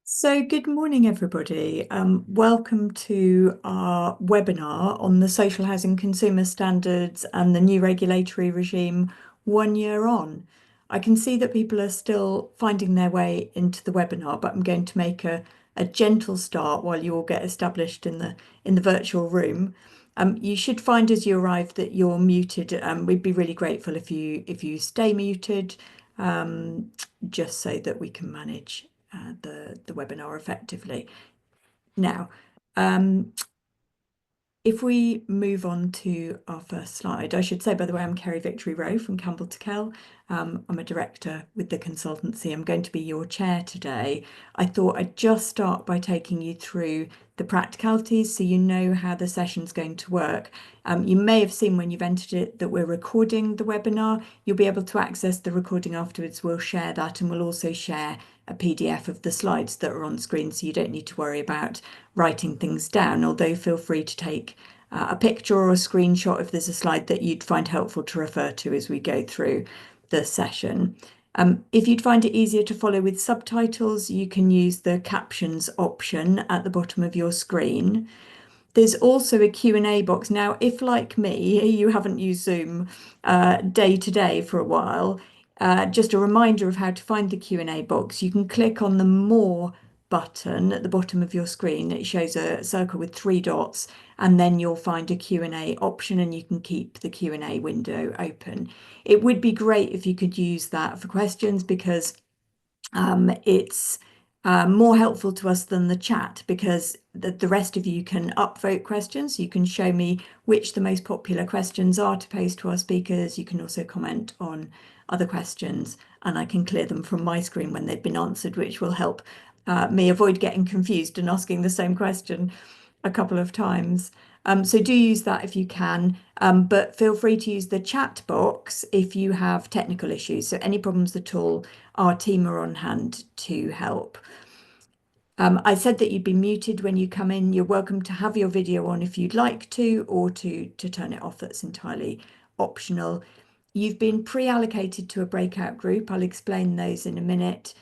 So good morning, everybody. Welcome to our webinar on the social housing consumer standards and the new regulatory regime 1 year on. I can see that people are still finding their way into the webinar, but I'm going to make a gentle start while you all get established in the virtual room. You should find as you arrive that you're muted. We'd be really grateful if you stay muted, just so that we can manage the webinar effectively. Now, if we move on to our first slide, I should say, by the way, I'm Kerry Victory Rowe from Campbell Tickell. I'm a director with the consultancy. I'm going to be your chair today. I thought I'd just start by taking you through the practicalities so you know how the session's going to work. You may have seen when you've entered it that we're recording the webinar. You'll be able to access the recording afterwards. We'll share that, and we'll also share a PDF of the slides that are on screen, so you don't need to worry about writing things down, although feel free to take a picture or a screenshot if there's a slide that you'd find helpful to refer to as we go through the session. If you'd find it easier to follow with subtitles, you can use the captions option at the bottom of your screen. There's also a Q&A box. Now, if like me, you haven't used Zoom day to day for a while, just a reminder of how to find the Q&A box. You can click on the More button at the bottom of your screen. It shows a circle with 3 dots, and then you'll find a Q&A option, and you can keep the Q&A window open. It would be great if you could use that for questions, because it's more helpful to us than the chat, because the rest of you can upvote questions. You can show me which the most popular questions are to pose to our speakers. You can also comment on other questions, and I can clear them from my screen when they've been answered, which will help me avoid getting confused and asking the same question a couple of times. So do use that if you can, but feel free to use the chat box if you have technical issues. So any problems at all, our team are on hand to help. I said that you'd be muted when you come in. You're welcome to have your video on if you'd like to, or to turn it off. That's entirely optional. You've been pre-allocated to a breakout group. I'll explain those in a minute.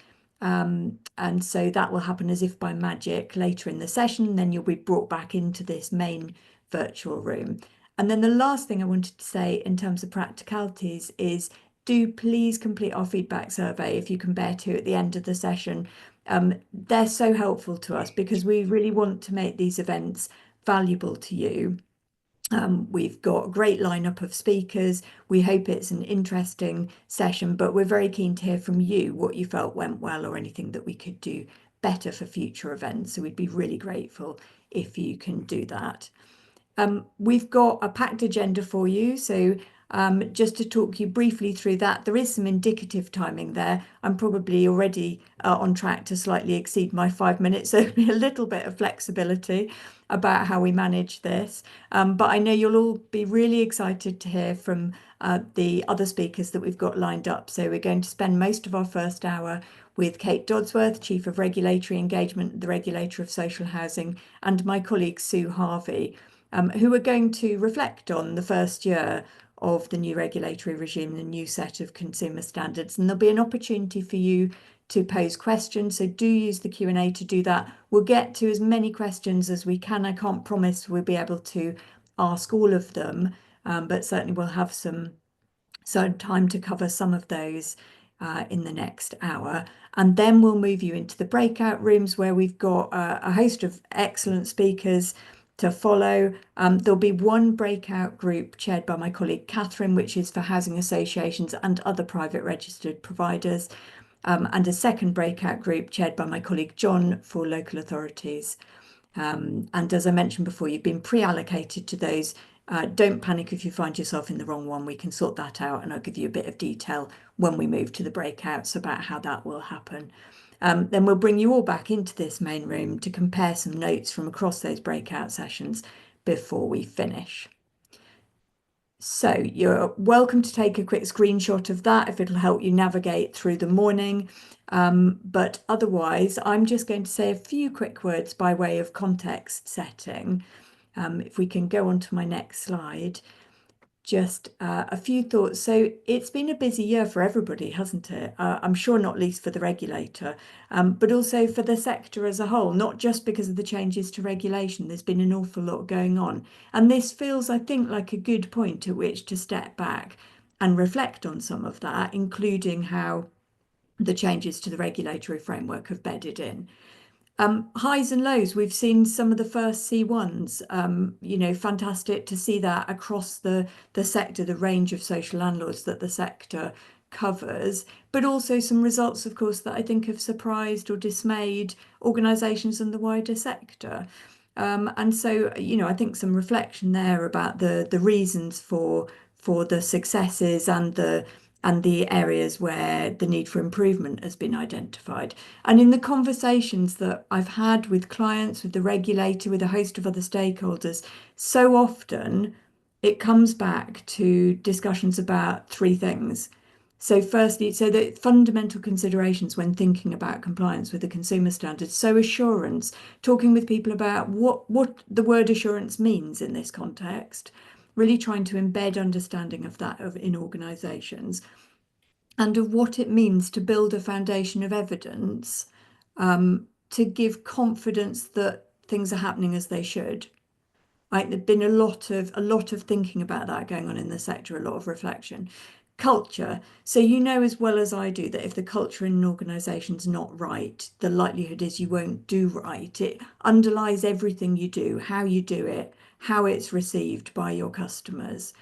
And so that will happen as if by magic later in the session. Then you'll be brought back into this main virtual room. And then the last thing I wanted to say in terms of practicalities is, do please complete our feedback survey if you can bear to at the end of the session. They're so helpful to us because we really want to make these events valuable to you. We've got a great lineup of speakers. We hope it's an interesting session, but we're very keen to hear from you what you felt went well or anything that we could do better for future events. So we'd be really grateful if you can do that. We've got a packed agenda for you. So just to talk you briefly through that, there is some indicative timing there. I'm probably already on track to slightly exceed my 5 minutes, so a little bit of flexibility about how we manage this. But I know you'll all be really excited to hear from the other speakers that we've got lined up. So we're going to spend most of our first hour with Kate Dodsworth, Chief of Regulatory Engagement, the Regulator of Social Housing, and my colleague Sue Harvey, who are going to reflect on the first year of the new regulatory regime, the new set of consumer standards. And there'll be an opportunity for you to pose questions. So do use the Q&A to do that. We'll get to as many questions as we can. I can't promise we'll be able to ask all of them, but certainly we'll have some time to cover some of those in the next hour. And then we'll move you into the breakout rooms where we've got a host of excellent speakers to follow. There'll be one breakout group chaired by my colleague Catherine, which is for housing associations and other private registered providers, and a second breakout group chaired by my colleague John for local authorities. And as I mentioned before, you've been pre-allocated to those. Don't panic if you find yourself in the wrong one. We can sort that out, and I'll give you a bit of detail when we move to the breakouts about how that will happen. Then we'll bring you all back into this main room to compare some notes from across those breakout sessions before we finish. So you're welcome to take a quick screenshot of that if it'll help you navigate through the morning. But otherwise, I'm just going to say a few quick words by way of context setting. If we can go on to my next slide. just a few thoughts. So it's been a busy year for everybody, hasn't it? I'm sure not least for the regulator, but also for the sector as a whole, not just because of the changes to regulation. There's been an awful lot going on. And this feels, I think, like a good point at which to step back and reflect on some of that, including how the changes to the regulatory framework have bedded in. Highs and lows, we've seen some of the first C1s, fantastic to see that across the sector, the range of social landlords that the sector covers, but also some results, of course, that I think have surprised or dismayed organisations and the wider sector. And so, I think some reflection there about the reasons for the successes and the areas where the need for improvement has been identified. And in the conversations that I've had with clients, with the regulator, with a host of other stakeholders, so often it comes back to discussions about three things. So firstly, so the fundamental considerations when thinking about compliance with the consumer standards. So assurance, talking with people about what the word assurance means in this context, really trying to embed understanding of that in organisations and of what it means to build a foundation of evidence to give confidence that things are happening as they should. There's been a lot of thinking about that going on in the sector, a lot of reflection. Culture. So you know as well as I do that if the culture in an organisation's not right, the likelihood is you won't do right. It underlies everything you do, how you do it, how it's received by your customers.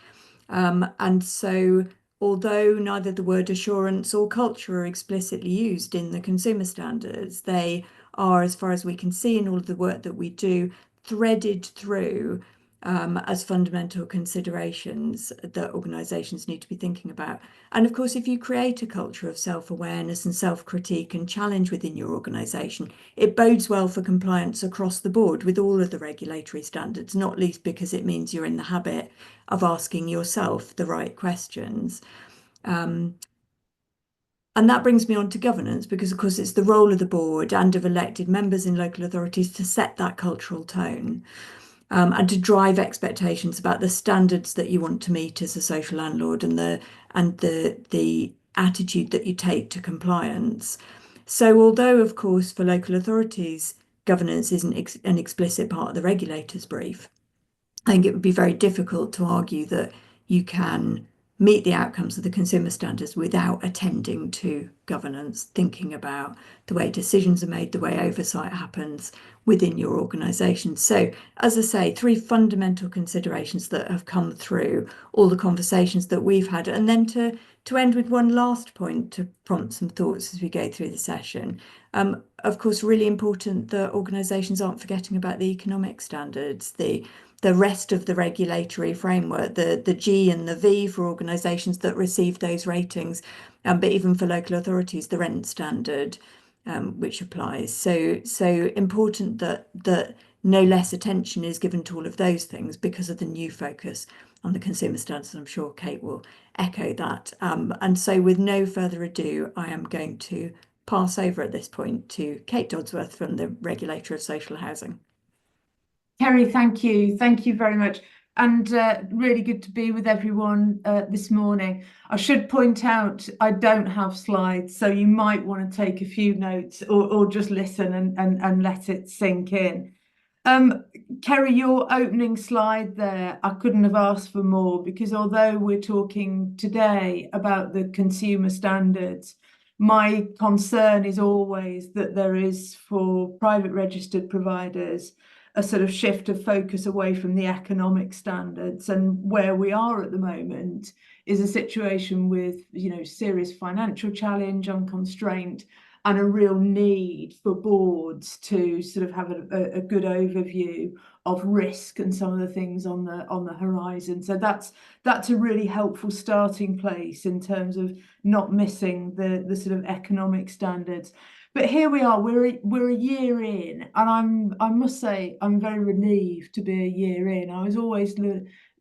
And so, although neither the word assurance or culture are explicitly used in the consumer standards, they are, as far as we can see in all of the work that we do, threaded through as fundamental considerations that organisations need to be thinking about. And of course, if you create a culture of self-awareness and self-critique and challenge within your organisation, it bodes well for compliance across the board with all of the regulatory standards, not least because it means you're in the habit of asking yourself the right questions. And that brings me on to governance, because of course it's the role of the board and of elected members in local authorities to set that cultural tone. And to drive expectations about the standards that you want to meet as a social landlord and the attitude that you take to compliance. So although of course for local authorities governance isn't an explicit part of the regulator's brief, I think it would be very difficult to argue that you can meet the outcomes of the consumer standards without attending to governance, thinking about the way decisions are made, the way oversight happens within your organisation. So, as I say, three fundamental considerations that have come through all the conversations that we've had. And then to end with one last point to prompt some thoughts as we go through the session. Of course, really important that organisations aren't forgetting about the economic standards, the rest of the regulatory framework, the G and the V for organisations that receive those ratings, but even for local authorities, the rent standard, which applies. So important that no less attention is given to all of those things because of the new focus on the consumer standards. And I'm sure Kate will echo that. And so with no further ado, I am going to pass over at this point to Kate Dodsworth from the Regulator of Social Housing. Kerry, thank you. Thank you very much. And really good to be with everyone this morning. I should point out I don't have slides, so you might want to take a few notes or just listen and let it sink in. Kerry, your opening slide there, I couldn't have asked for more, because although we're talking today about the consumer standards, my concern is always that there is, for private registered providers, a sort of shift of focus away from the economic standards. And where we are at the moment is a situation with, serious financial challenge, unconstrained, and a real need for boards to sort of have a good overview of risk and some of the things on the horizon. So that's a really helpful starting place in terms of not missing the sort of economic standards. But here we are, we're a year in, and I must say I'm very relieved to be a year in. I was always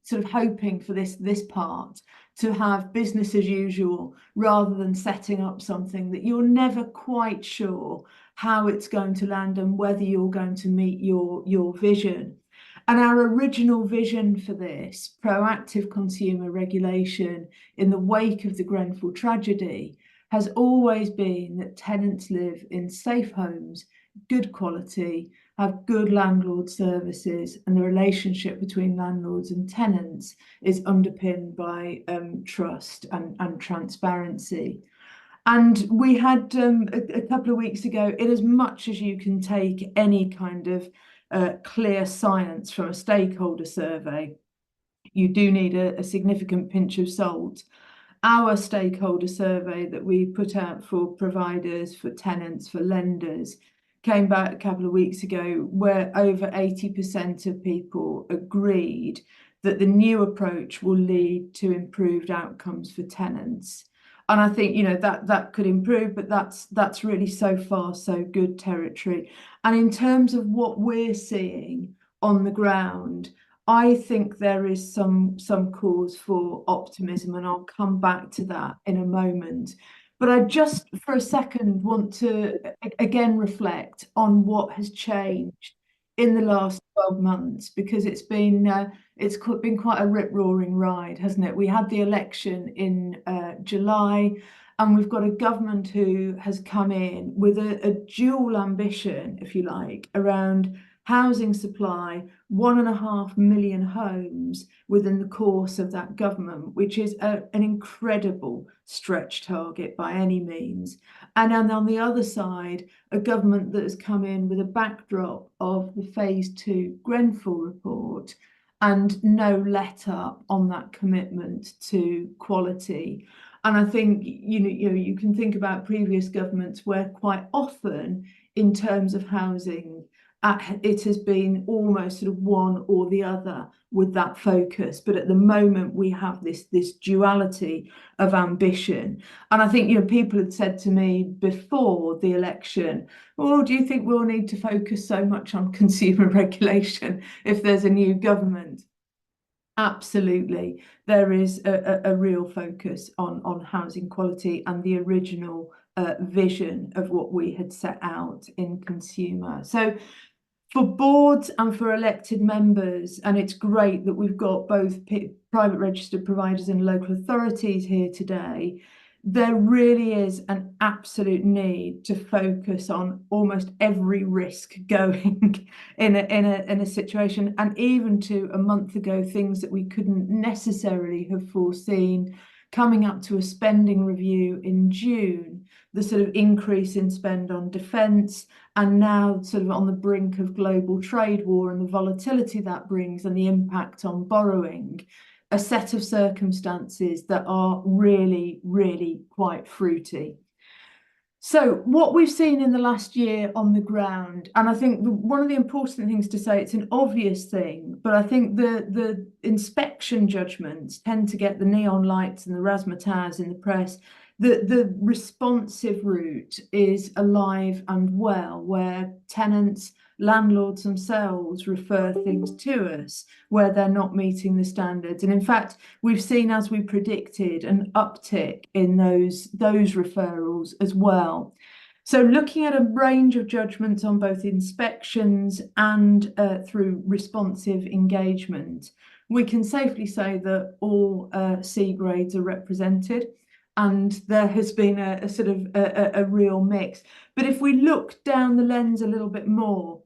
sort of hoping for this part to have business as usual, rather than setting up something that you're never quite sure how it's going to land and whether you're going to meet your vision. And our original vision for this proactive consumer regulation in the wake of the Grenfell tragedy has always been that tenants live in safe homes, good quality, have good landlord services, and the relationship between landlords and tenants is underpinned by trust and transparency. And we had a couple of weeks ago, in as much as you can take any kind of clear science from a stakeholder survey, you do need a significant pinch of salt. Our stakeholder survey that we put out for providers, for tenants, for lenders, came back a couple of weeks ago where over 80% of people agreed that the new approach will lead to improved outcomes for tenants. And I think, you know, that could improve, but that's really so far so good territory. And in terms of what we're seeing on the ground, I think there is some cause for optimism, and I'll come back to that in a moment. But I just for a second want to again reflect on what has changed in the last 12 months, because it's been quite a rip-roaring ride, hasn't it? We had the election in July, and we've got a government who has come in with a dual ambition, if you like, around housing supply, 1.5 million homes within the course of that government, which is an incredible stretch target by any means. And then on the other side, a government that has come in with a backdrop of the phase 2 Grenfell report and no let up on that commitment to quality. And I think you can think about previous governments where quite often in terms of housing it has been almost sort of one or the other with that focus. But at the moment, we have this duality of ambition. And I think, people had said to me before the election, oh, do you think we'll need to focus so much on consumer regulation if there's a new government? Absolutely. There is a real focus on housing quality and the original vision of what we had set out in consumer. So for boards and for elected members, and it's great that we've got both private registered providers and local authorities here today, there really is an absolute need to focus on almost every risk going in a situation, and even to a month ago, things that we couldn't necessarily have foreseen coming up to a spending review in June, the sort of increase in spend on defence, and now sort of on the brink of global trade war and the volatility that brings and the impact on borrowing, a set of circumstances that are really, really quite fruity. So what we've seen in the last year on the ground, and I think one of the important things to say, it's an obvious thing, but I think the inspection judgments tend to get the neon lights and the razzmatazz in the press. The responsive route is alive and well, where tenants, landlords themselves refer things to us where they're not meeting the standards. And in fact, we've seen, as we predicted, an uptick in those referrals as well. So looking at a range of judgments on both inspections and through responsive engagement, we can safely say that all C grades are represented, and there has been a sort of a real mix. But if we look down the lens a little bit more,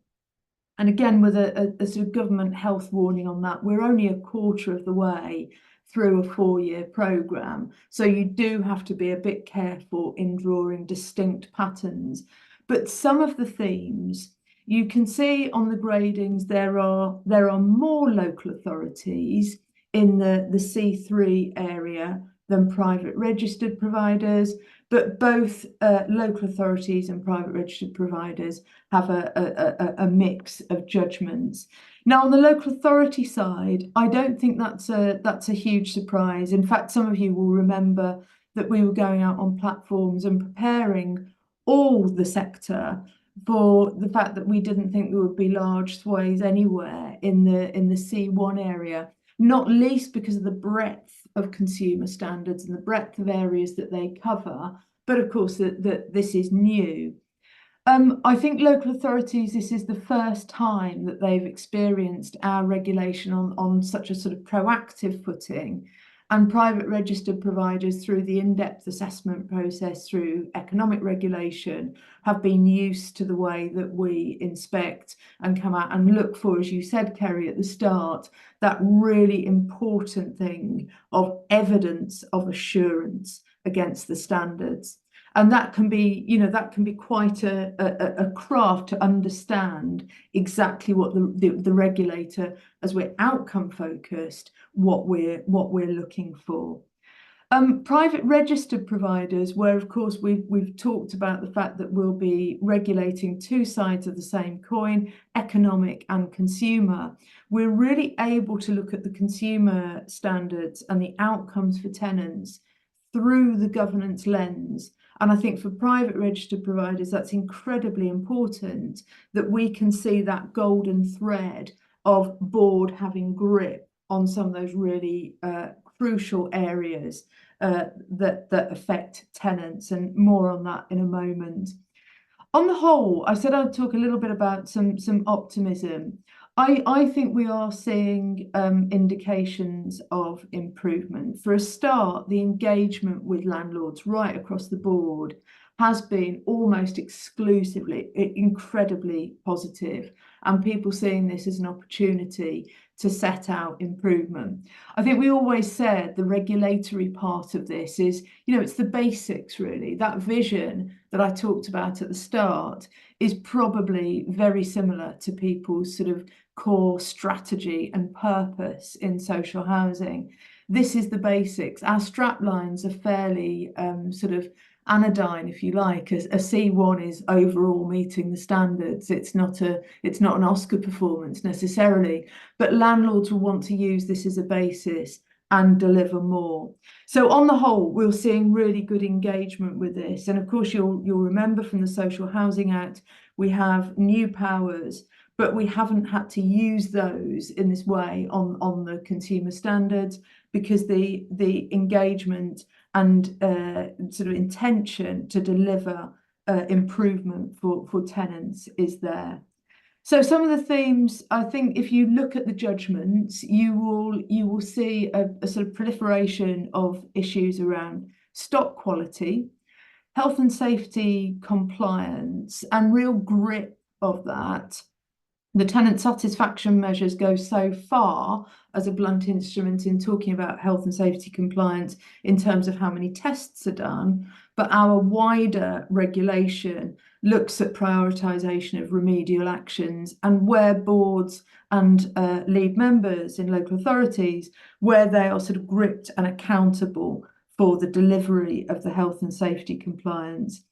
and again with a sort of government health warning on that, we're only a quarter of the way through a 4-year programme. So you do have to be a bit careful in drawing distinct patterns. But some of the themes, you can see on the gradings, there are more local authorities in the C3 area than private registered providers, but both local authorities and private registered providers have a mix of judgments. Now, on the local authority side, I don't think that's a huge surprise. In fact, some of you will remember that we were going out on platforms and preparing all the sector for the fact that we didn't think there would be large swathes anywhere in the C1 area, not least because of the breadth of consumer standards and the breadth of areas that they cover, but of course that this is new. I think local authorities, this is the first time that they've experienced our regulation on such a sort of proactive footing. And private registered providers, through the in-depth assessment process, through economic regulation, have been used to the way that we inspect and come out and look for, as you said, Kerry, at the start, that really important thing of evidence of assurance against the standards. And that can be, that can be quite a craft to understand exactly what the regulator, as we're outcome focused, what we're looking for. Private registered providers, where of course we've talked about the fact that we'll be regulating two sides of the same coin, economic and consumer. We're really able to look at the consumer standards and the outcomes for tenants through the governance lens. And I think for private registered providers, that's incredibly important that we can see that golden thread of board having grip on some of those really crucial areas that affect tenants, and more on that in a moment. On the whole, I said I'd talk a little bit about some optimism. I think we are seeing indications of improvement. For a start, the engagement with landlords right across the board has been almost exclusively incredibly positive, and people seeing this as an opportunity to set out improvement. I think we always said the regulatory part of this is, it's the basics really. That vision that I talked about at the start is probably very similar to people's sort of core strategy and purpose in social housing. This is the basics. Our strap lines are fairly sort of anodyne, if you like, as a C1 is overall meeting the standards. It's not an Oscar performance necessarily, but landlords will want to use this as a basis and deliver more. So on the whole, we're seeing really good engagement with this. And of course, you'll remember from the Social Housing Act, we have new powers, but we haven't had to use those in this way on the consumer standards, because the engagement and sort of intention to deliver improvement for tenants is there. So some of the themes, I think, if you look at the judgments, you will see a sort of proliferation of issues around stock quality, health and safety compliance, and real grip of that. The tenant satisfaction measures go so far as a blunt instrument in talking about health and safety compliance in terms of how many tests are done, but our wider regulation looks at prioritisation of remedial actions, and where boards and lead members in local authorities, where they are sort of gripped and accountable for the delivery of the health and safety compliance.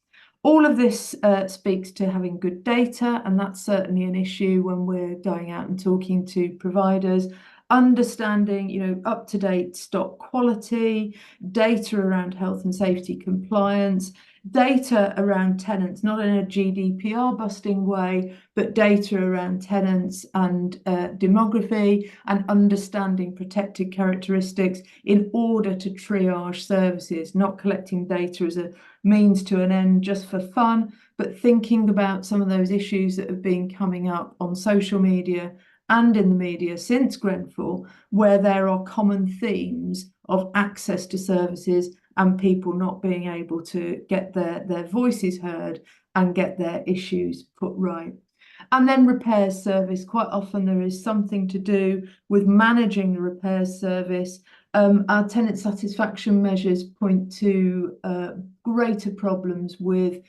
All of this speaks to having good data, and that's certainly an issue when we're going out and talking to providers. Understanding, up-to-date stock quality, data around health and safety compliance, data around tenants, not in a GDPR busting way, but data around tenants and demography, and understanding protected characteristics in order to triage services, not collecting data as a means to an end just for fun, but thinking about some of those issues that have been coming up on social media and in the media since Grenfell, where there are common themes of access to services and people not being able to get their voices heard and get their issues put right. And then repairs service. Quite often there is something to do with managing the repairs service. Our tenant satisfaction measures point to greater problems with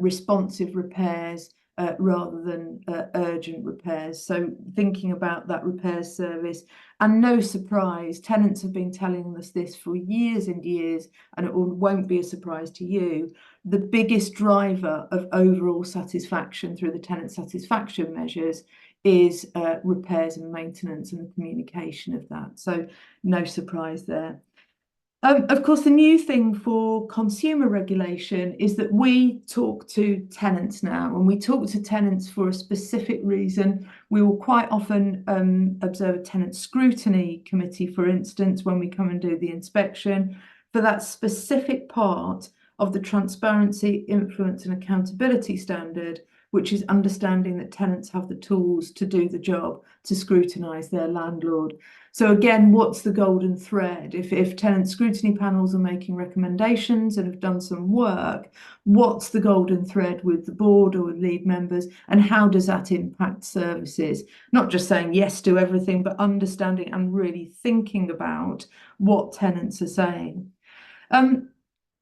responsive repairs rather than urgent repairs. So thinking about that repairs service, and no surprise, tenants have been telling us this for years and years, and it won't be a surprise to you. The biggest driver of overall satisfaction through the tenant satisfaction measures is repairs and maintenance and the communication of that. So no surprise there. Of course, the new thing for consumer regulation is that we talk to tenants now, and we talk to tenants for a specific reason. We will quite often observe a tenant scrutiny committee, for instance, when we come and do the inspection, for that specific part of the transparency, influence and accountability standard, which is understanding that tenants have the tools to do the job, to scrutinise their landlord. So again, what's the golden thread? If tenant scrutiny panels are making recommendations and have done some work, what's the golden thread with the board or with lead members, and how does that impact services? Not just saying yes to everything, but understanding and really thinking about what tenants are saying.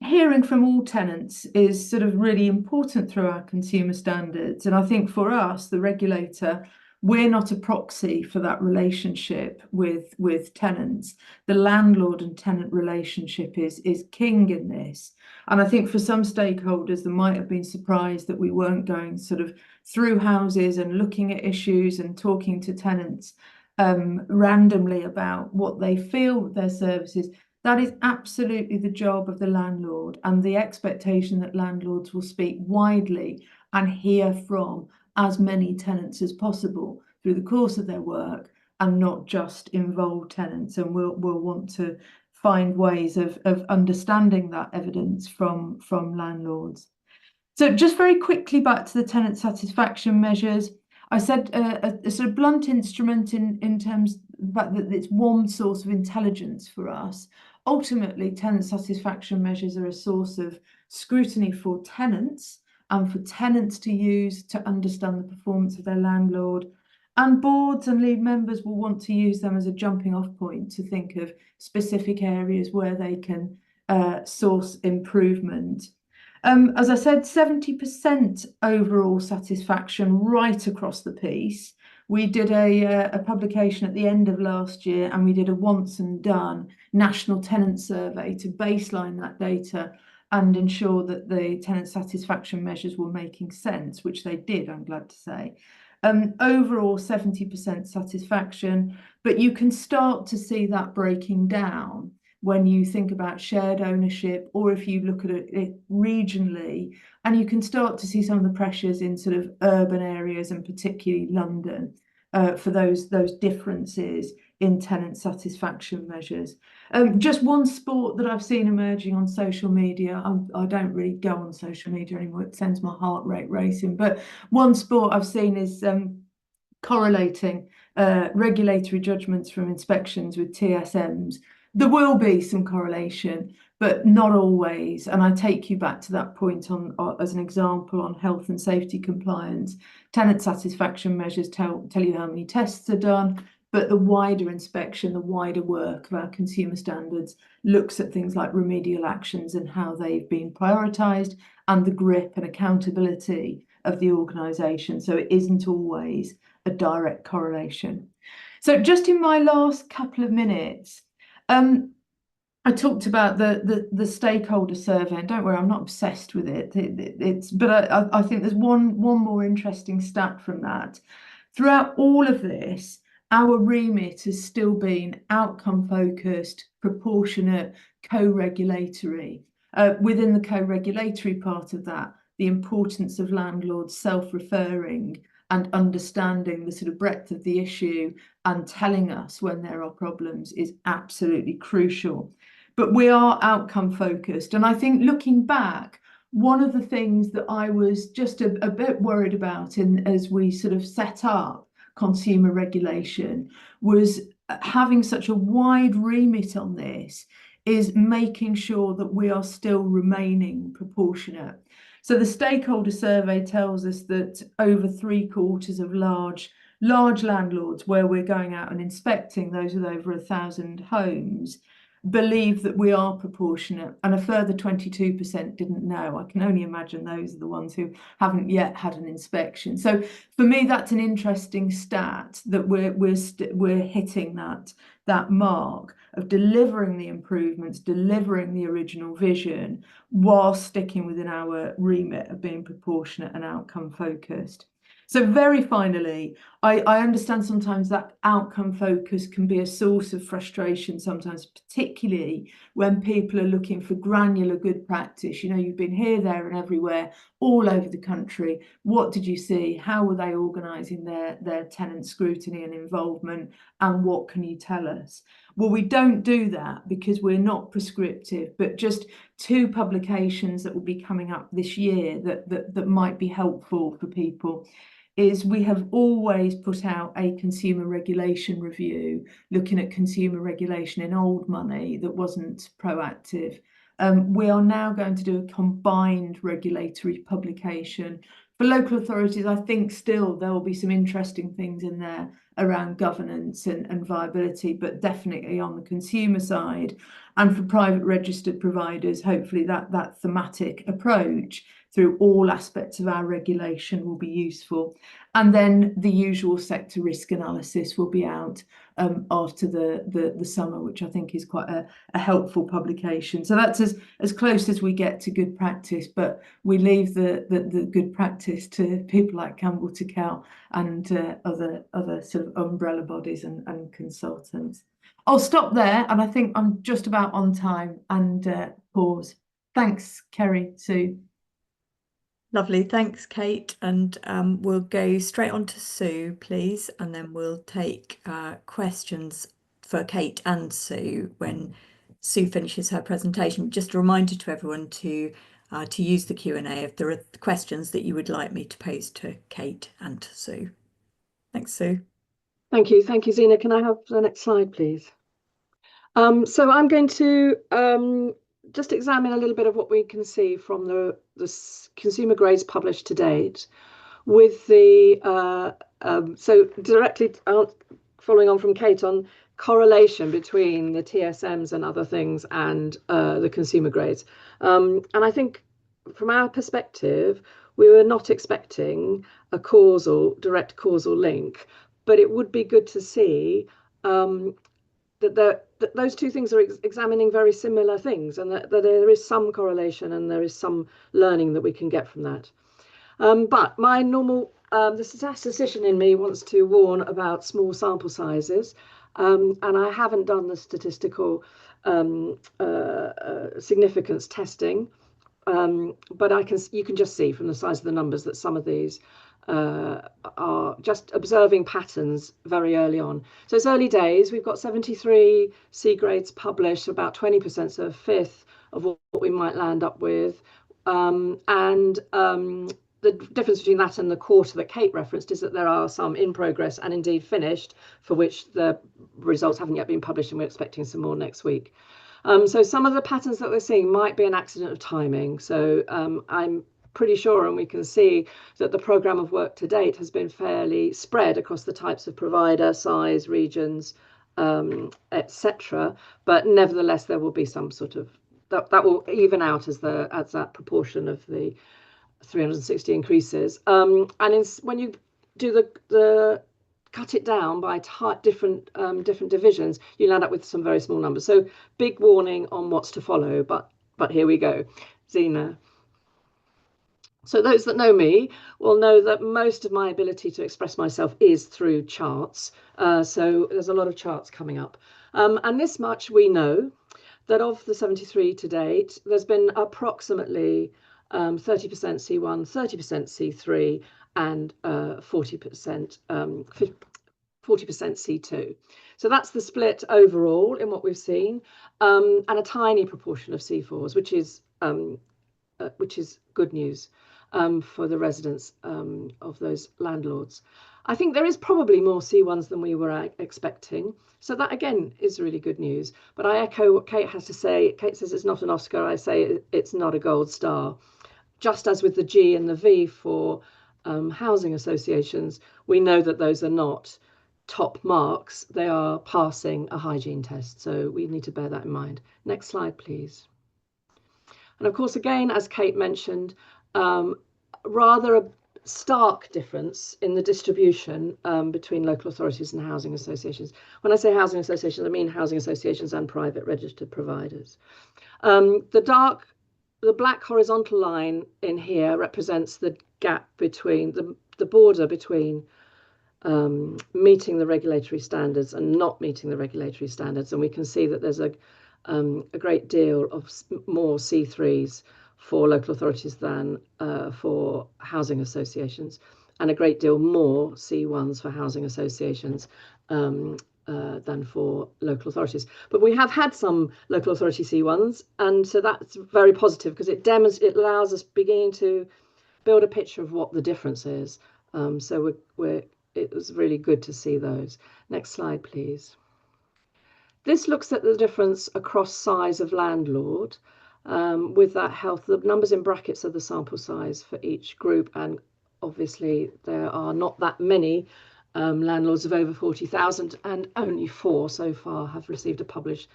Hearing from all tenants is sort of really important through our consumer standards. And I think for us, the regulator, we're not a proxy for that relationship with tenants. The landlord and tenant relationship is king in this. And I think for some stakeholders, they might have been surprised that we weren't going sort of through houses and looking at issues and talking to tenants randomly about what they feel with their services. That is absolutely the job of the landlord, and the expectation that landlords will speak widely and hear from as many tenants as possible through the course of their work, and not just involve tenants. And we'll want to find ways of understanding that evidence from landlords. So just very quickly back to the tenant satisfaction measures. I said a sort of blunt instrument in terms of the fact that it's one source of intelligence for us. Ultimately, tenant satisfaction measures are a source of scrutiny for tenants and for tenants to use to understand the performance of their landlord. And boards and lead members will want to use them as a jumping off point to think of specific areas where they can source improvement. As I said, 70% overall satisfaction right across the piece. We did a publication at the end of last year, and we did a once and done national tenant survey to baseline that data and ensure that the tenant satisfaction measures were making sense, which they did, I'm glad to say. Overall 70% satisfaction, but you can start to see that breaking down when you think about shared ownership, or if you look at it regionally, and you can start to see some of the pressures in sort of urban areas, and particularly London, for those differences in tenant satisfaction measures. Just one sport that I've seen emerging on social media, I don't really go on social media anymore, it sends my heart rate racing, but one sport I've seen is correlating regulatory judgments from inspections with TSMs. There will be some correlation, but not always. And I take you back to that point on as an example on health and safety compliance. Tenant satisfaction measures tell you how many tests are done, but the wider inspection, the wider work of our consumer standards looks at things like remedial actions and how they've been prioritised, and the grip and accountability of the organisation. So it isn't always a direct correlation. So just in my last couple of minutes, I talked about the stakeholder survey, and don't worry, I'm not obsessed with it. But I think there's one more interesting stat from that. Throughout all of this, our remit has still been outcome focused, proportionate, co-regulatory. Within the co-regulatory part of that, the importance of landlords self-referring and understanding the sort of breadth of the issue and telling us when there are problems is absolutely crucial. But we are outcome focused. And I think looking back, one of the things that I was just a bit worried about as we sort of set up consumer regulation was having such a wide remit on this, is making sure that we are still remaining proportionate. So the stakeholder survey tells us that over 3/4 of large landlords, where we're going out and inspecting those with over 1,000 homes, believe that we are proportionate, and a further 22% didn't know. I can only imagine those are the ones who haven't yet had an inspection. So for me, that's an interesting stat, that we're hitting that mark of delivering the improvements, delivering the original vision, while sticking within our remit of being proportionate and outcome focused. So very finally, I understand sometimes that outcome focus can be a source of frustration sometimes, particularly when people are looking for granular good practice. You know, you've been here, there and everywhere, all over the country. What did you see? How were they organising their tenant scrutiny and involvement? And what can you tell us? Well, we don't do that because we're not prescriptive, but just two publications that will be coming up this year that might be helpful for people is we have always put out a consumer regulation review looking at consumer regulation in old money that wasn't proactive. We are now going to do a combined regulatory publication. For local authorities, I think still there will be some interesting things in there around governance and viability, but definitely on the consumer side. And for private registered providers, hopefully that thematic approach through all aspects of our regulation will be useful. And then the usual sector risk analysis will be out after the summer, which I think is quite a helpful publication. So that's as close as we get to good practice, but we leave the good practice to people like Campbell Tickell and other sort of umbrella bodies and consultants. I'll stop there, and I think I'm just about on time and pause. Thanks, Kerry, Sue. Lovely, thanks, Kate. And we'll go straight on to Sue, please, and then we'll take questions for Kate and Sue when Sue finishes her presentation. Just a reminder to everyone to use the Q&A if there are questions that you would like me to pose to Kate and to Sue. Thanks, Sue. Thank you, Zena. Can I have the next slide, please? So I'm going to just examine a little bit of what we can see from the consumer grades published to date with the, so directly following on from Kate on correlation between the TSMs and other things and the consumer grades. And I think from our perspective, we were not expecting a direct causal link, but it would be good to see that those two things are examining very similar things, and that there is some correlation and there is some learning that we can get from that. But my normal, the statistician in me wants to warn about small sample sizes, and I haven't done the statistical significance testing, but you can just see from the size of the numbers that some of these are just observing patterns very early on. So it's early days. We've got 73 C grades published, about 20%, so a fifth of what we might land up with. The difference between that and the quarter that Kate referenced is that there are some in progress and indeed finished for which the results haven't yet been published, and we're expecting some more next week. So some of the patterns that we're seeing might be an accident of timing. So I'm pretty sure, and we can see that the programme of work to date has been fairly spread across the types of provider, size, regions, etc. But nevertheless, there will be some sort of that will even out as that proportion of the 360 increases. And when you do the cut it down by different divisions, you land up with some very small numbers. So big warning on what's to follow, but here we go. Zena. So those that know me will know that most of my ability to express myself is through charts. So there's a lot of charts coming up. And this much we know, that of the 73 to date, there's been approximately 30% C1, 30% C3, and 40% C2. So that's the split overall in what we've seen, and a tiny proportion of C4s, which is good news for the residents of those landlords. I think there is probably more C1s than we were expecting. So that, again, is really good news. But I echo what Kate has to say. Kate says it's not an Oscar. I say it's not a gold star. Just as with the G and the V for housing associations, we know that those are not top marks. They are passing a hygiene test. So we need to bear that in mind. Next slide, please. And of course, again, as Kate mentioned, rather a stark difference in the distribution between local authorities and housing associations. When I say housing associations, I mean housing associations and private registered providers. The black horizontal line in here represents the gap between the border between meeting the regulatory standards and not meeting the regulatory standards. And we can see that there's a great deal of more C3s for local authorities than for housing associations, and a great deal more C1s for housing associations than for local authorities. But we have had some local authority C1s, and so that's very positive because it allows us beginning to build a picture of what the difference is. So it was really good to see those. Next slide, please. This looks at the difference across size of landlord with that health. The numbers in brackets are the sample size for each group, and obviously there are not that many landlords of over 40,000, and only 4 so far have received a published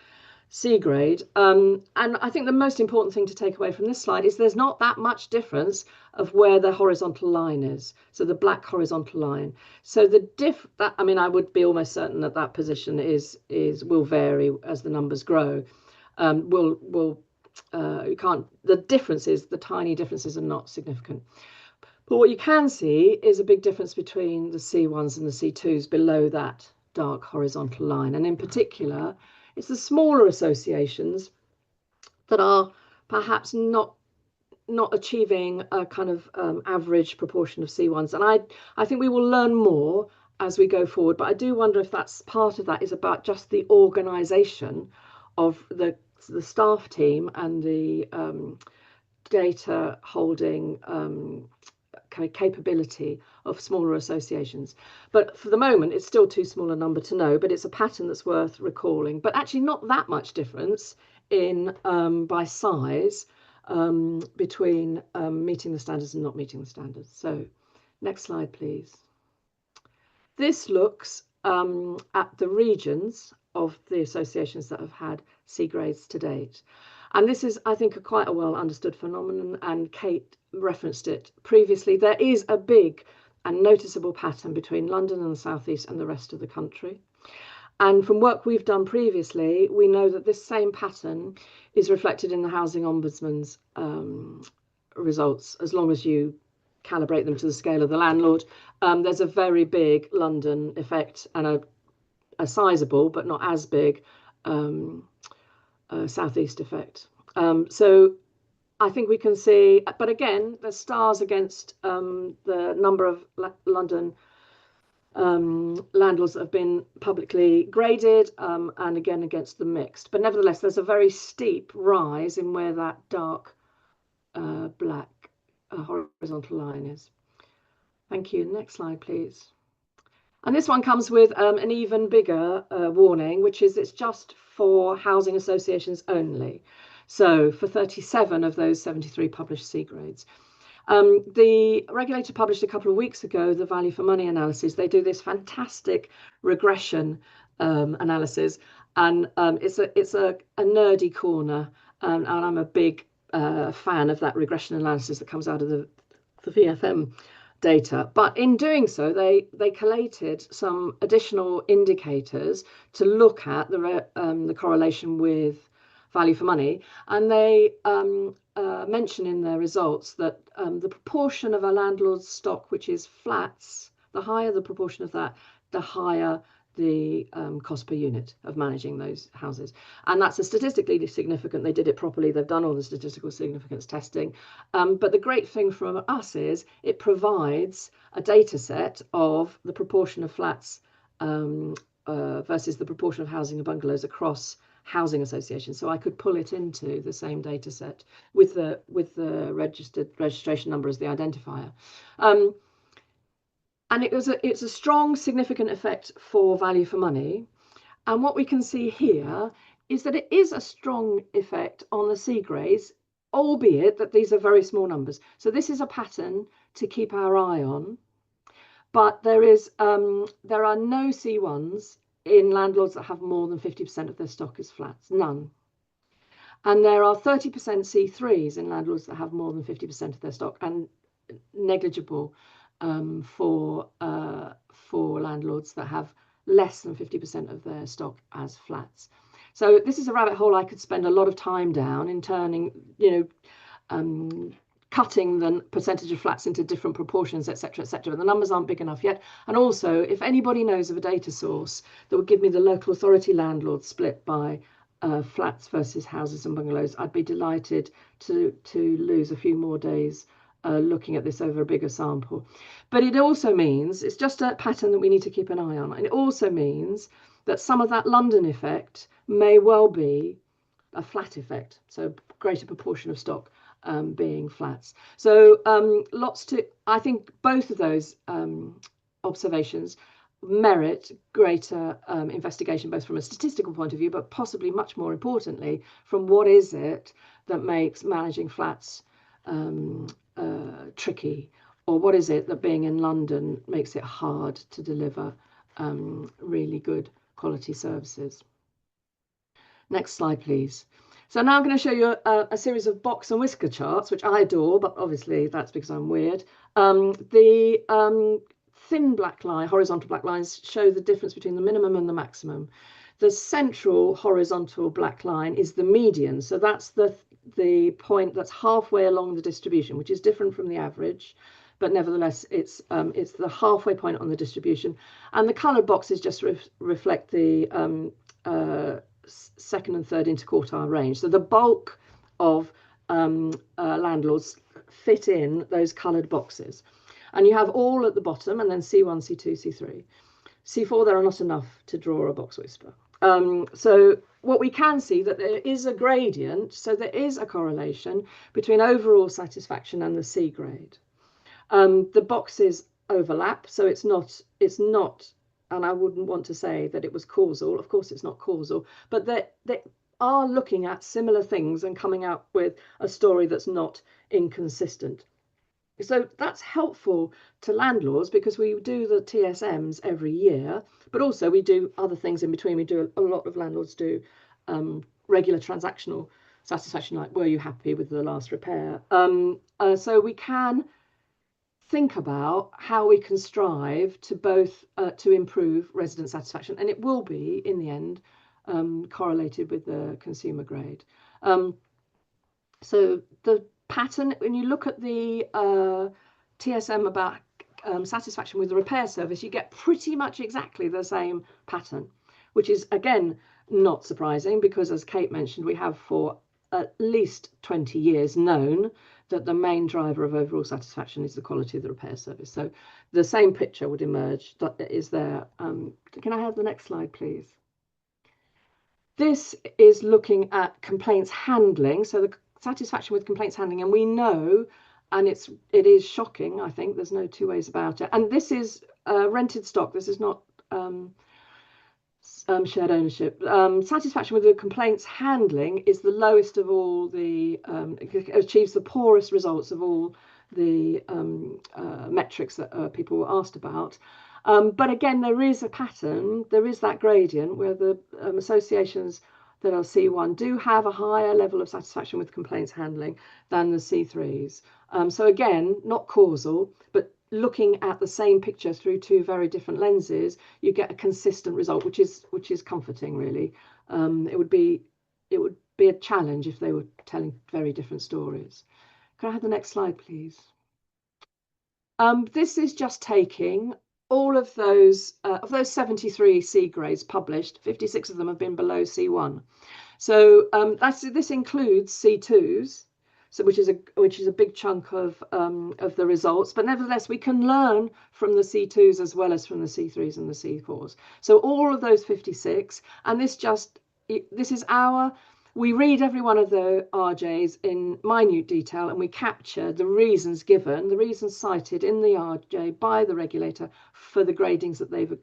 C grade. And I think the most important thing to take away from this slide is there's not that much difference of where the horizontal line is. So the black horizontal line. So I would be almost certain that that position will vary as the numbers grow. The tiny differences are not significant. But what you can see is a big difference between the C1s and the C2s below that dark horizontal line. And in particular, it's the smaller associations that are perhaps not achieving a kind of average proportion of C1s. And I think we will learn more as we go forward. But I do wonder if that's part of that is about just the organisation of the staff team and the data holding kind of capability of smaller associations. But for the moment, it's still too small a number to know, but it's a pattern that's worth recalling. But actually not that much difference in by size between meeting the standards and not meeting the standards. So next slide, please. This looks at the regions of the associations that have had C grades to date. And this is, I think, quite a well understood phenomenon, and Kate referenced it previously. There is a big and noticeable pattern between London and the South East and the rest of the country. And from work we've done previously, we know that this same pattern is reflected in the Housing Ombudsman's results, as long as you calibrate them to the scale of the landlord. There's a very big London effect and a sizable, but not as big, Southeast effect. So I think we can see, but again, there's stars against the number of London landlords that have been publicly graded, and again against the mixed. But nevertheless, there's a very steep rise in where that dark black horizontal line is. Thank you. Next slide, please. And this one comes with an even bigger warning, which is it's just for housing associations only. So for 37 of those 73 published C grades. The regulator published a couple of weeks ago the value for money analysis. They do this fantastic regression analysis, and it's a nerdy corner, and I'm a big fan of that regression analysis that comes out of the VFM data. But in doing so, they collated some additional indicators to look at the correlation with value for money, and they mention in their results that the proportion of a landlord's stock which is flats, the higher the proportion of that, the higher the cost per unit of managing those houses. And that's a statistically significant. They did it properly. They've done all the statistical significance testing. But the great thing for us is it provides a data set of the proportion of flats versus the proportion of housing and bungalows across housing associations. So I could pull it into the same data set with the registration number as the identifier. And it's a strong, significant effect for value for money. And what we can see here is that it is a strong effect on the C grades, albeit that these are very small numbers. So this is a pattern to keep our eye on. But there are no C1s in landlords that have more than 50% of their stock as flats, none. And there are 30% C3s in landlords that have more than 50% of their stock, and negligible for landlords that have less than 50% of their stock as flats. So this is a rabbit hole I could spend a lot of time down in turning, cutting the percentage of flats into different proportions, etc., etc. But the numbers aren't big enough yet. And also, if anybody knows of a data source that would give me the local authority landlord split by flats versus houses and bungalows, I'd be delighted to lose a few more days looking at this over a bigger sample. But it also means it's just a pattern that we need to keep an eye on. And it also means that some of that London effect may well be a flat effect, so greater proportion of stock being flats. So I think both of those observations merit greater investigation, both from a statistical point of view, but possibly much more importantly, from what is it that makes managing flats tricky, or what is it that being in London makes it hard to deliver really good quality services. Next slide, please. So now I'm going to show you a series of box and whisker charts, which I adore, but obviously that's because I'm weird. The thin black line, horizontal black lines, show the difference between the minimum and the maximum. The central horizontal black line is the median. So that's the point that's halfway along the distribution, which is different from the average, but nevertheless, it's the halfway point on the distribution. And the coloured boxes just reflect the second and third interquartile range. So the bulk of landlords fit in those coloured boxes. And you have all at the bottom, and then C1, C2, C3. C4, there are not enough to draw a box whisper. So what we can see that there is a gradient, so there is a correlation between overall satisfaction and the C grade. The boxes overlap, so it's not, and I wouldn't want to say that it was causal. Of course, it's not causal, but they are looking at similar things and coming out with a story that's not inconsistent. So that's helpful to landlords because we do the TSMs every year, but also we do other things in between. We do a lot of landlords do regular transactional satisfaction, like were you happy with the last repair? So we can think about how we can strive to both to improve resident satisfaction, and it will be in the end correlated with the consumer grade. So the pattern, when you look at the TSM about satisfaction with the repair service, you get pretty much exactly the same pattern, which is again not surprising because, as Kate mentioned, we have for at least 20 years known that the main driver of overall satisfaction is the quality of the repair service. So the same picture would emerge that is there. Can I have the next slide, please? This is looking at complaints handling. So the satisfaction with complaints handling, and we know, and it is shocking, I think, there's no two ways about it. And this is rented stock. This is not shared ownership. Satisfaction with the complaints handling is the lowest of all the, achieves the poorest results of all the metrics that people were asked about. But again, there is a pattern, there is that gradient where the associations that are C1 do have a higher level of satisfaction with complaints handling than the C3s. So again, not causal, but looking at the same picture through two very different lenses, you get a consistent result, which is comforting, really. It would be a challenge if they were telling very different stories. Can I have the next slide, please? This is just taking all of those 73 C grades published, 56 of them have been below C1. So this includes C2s, so which is a big chunk of the results. But nevertheless, we can learn from the C2s as well as from the C3s and the C4s. So all of those 56, and we read every one of the RJs in minute detail, and we capture the reasons given, the reasons cited in the RJ by the regulator for the gradings that they've